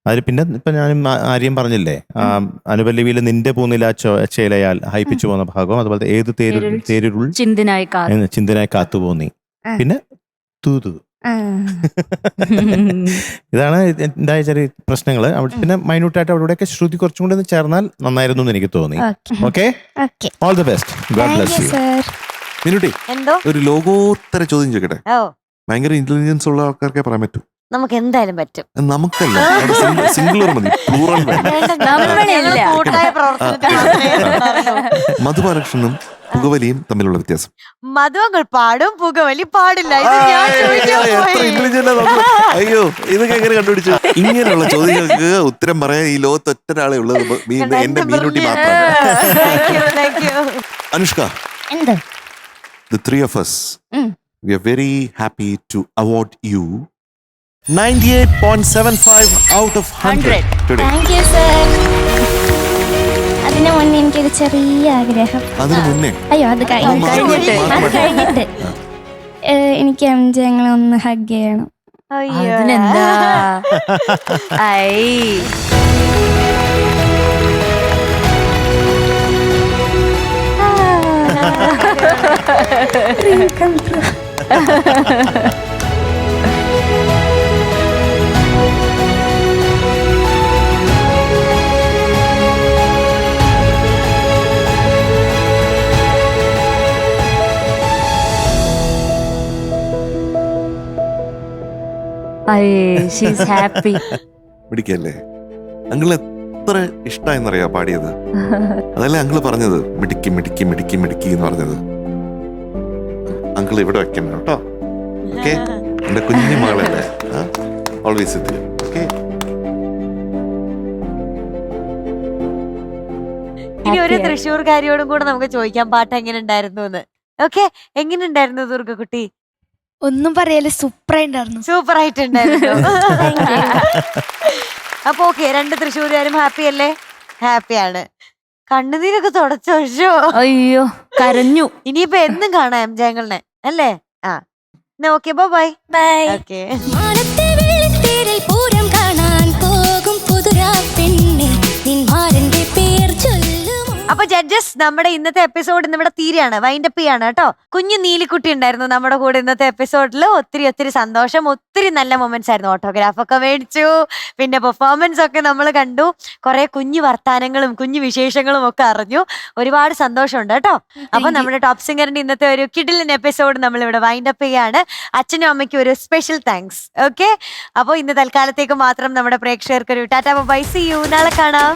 അതിൽ പിന്നെ ഇപ്പൊ ഞാൻ ആര്യം പറഞ്ഞില്ലേ, അനുപല്ലവിയിൽ നിന്റെ പൂന്നില ചേലയാൽ ഹൈപ്പിച്ചു പോകുന്ന ഭാഗം, അതുപോലെ ഏത് തേരുരുൾ ചിന്തിനായി കാത്തുപോന്നി, പിന്നെ തൂതു. ഇതാണ് ഉണ്ടായ ചെറിയ പ്രശ്നങ്ങള്. പിന്നെ മൈന്യൂട്ടായിട്ട് അവിടെയൊക്കെ ശ്രുതി കുറച്ചും കൂടെ ചേർന്നാൽ നന്നായിരുന്നു എന്ന് എനിക്ക് തോന്നി. Okay, all the best, God bless you. Minutty, ഒരു ലോകോത്തര ചോദ്യം ചോദിക്കട്ടെ? ഭയങ്കര ഇന്റലിജൻസ് ഉള്ള ആൾക്കാർക്കേ പറയാൻ പറ്റൂ. നമുക്ക് എന്തായാലും പറ്റും. നമുക്കല്ല, സിംഗുലർ മതി, പ്ലൂറൽ വേണ്ട. മധുബാലകൃഷ്ണനും പുകവലിയും തമ്മിലുള്ള വ്യത്യാസം. മധുവങ്ങൾ പാടും, പുകവലി പാടില്ല. അയ്യോ, ഇതൊക്കെ എങ്ങനെ കണ്ടുപിടിച്ചു? ഇങ്ങനെയുള്ള ചോദ്യങ്ങൾക്ക് ഉത്തരം പറയാൻ ഈ ലോകത്ത് ഒറ്റ ഒരാളെ ഉള്ളത് എന്റെ മീനുട്ടി മാത്രമാണ്. Anushka, the three of us, we are very happy to award you 98.75 out of 100 today. Thank you sir. അതിന് മുന്നേ എനിക്കൊരു ചെറിയ ആഗ്രഹം. അതിന് മുന്നേ? അയ്യോ, അത് കഴിഞ്ഞിട്ട് എനിക്ക് ഞങ്ങളെ ഒന്ന് ഹഗ് ചെയ്യണം. അതിനെന്താ, she's happy. മിടിക്കല്ലേ? അങ്കിള് എത്ര ഇഷ്ടമായെന്നറിയാ പാടിയത്. അതല്ലേ അങ്കിള് പറഞ്ഞത്, മിടുക്കി മിടുക്കി മിടുക്കി മിടുക്കി എന്ന് പറഞ്ഞത്. അങ്കിൾ ഇവിടെ വെക്കണം കേട്ടോ. ഓക്കെ, എന്റെ കുഞ്ഞു മകളല്ലേ. Always with you. ഓക്കെ. ഇനി ഒരു തൃശ്ശൂർക്കാരിയോടും കൂടെ നമുക്ക് ചോദിക്കാം പാട്ട് എങ്ങനെ ഉണ്ടായിരുന്നു എന്ന്. ഓക്കെ, എങ്ങനെ ഉണ്ടായിരുന്നു ദുർഗക്കുട്ടി? ഒന്നും പറയല് സൂപ്പറായിട്ടുണ്ടായിരുന്നു. സൂപ്പർ ആയിട്ടുണ്ടായിരുന്നു. അപ്പൊ ഓക്കെ, 2 തൃശ്ശൂരുകാരും ഹാപ്പി അല്ലേ? ഹാപ്പിയാണ്. കണ്ണുനീരൊക്കെ തുടച്ചോ? അയ്യോ, കരഞ്ഞു. ഇനിയിപ്പോ എന്നും കാണാം ജയങ്ങളിനെ അല്ലേ? ആ, ഓക്കെ, ബൈ. ഓക്കെ. പൂരം കാണാൻ പോകും പുതുരാ പെണ്ണെ നിൻമാരന്റെ പേർ ചൊല്ലുമോ. അപ്പൊ ജഡ്ജസ്, നമ്മുടെ ഇന്നത്തെ എപ്പിസോഡ് ഇന്നിവിടെ തീരെയാണ്, വൈൻഡപ്പ് ചെയ്യാണ് കേട്ടോ. കുഞ്ഞു നീലിക്കുട്ടി ഉണ്ടായിരുന്നു നമ്മുടെ കൂടെ ഇന്നത്തെ എപ്പിസോഡിൽ. ഒത്തിരി സന്തോഷം, ഒത്തിരി നല്ല മൊമെന്റ്സ് ആയിരുന്നു. ഓട്ടോഗ്രാഫ് ഒക്കെ മേടിച്ചു, പിന്നെ പെർഫോമൻസ് ഒക്കെ നമ്മൾ കണ്ടു, കുറെ കുഞ്ഞു വർത്താനങ്ങളും കുഞ്ഞു വിശേഷങ്ങളും ഒക്കെ അറിഞ്ഞു. ഒരുപാട് സന്തോഷമുണ്ട് കേട്ടോ. അപ്പൊ നമ്മുടെ ടോപ്പ് സിംഗറിന്റെ ഇന്നത്തെ ഒരു കിടിലൻ എപ്പിസോഡ് നമ്മൾ ഇവിടെ വൈൻഡപ്പ് ചെയ്യാണ്. അച്ഛനും അമ്മയ്ക്കും ഒരു സ്പെഷ്യൽ താങ്ക്സ്. ഓക്കെ, അപ്പോൾ ഇന്ന് തൽക്കാലത്തേക്ക് മാത്രം നമ്മുടെ പ്രേക്ഷകർക്ക് ഒരു ടാറ്റാ ബൈ, സീ യു, നാളെ കാണാം.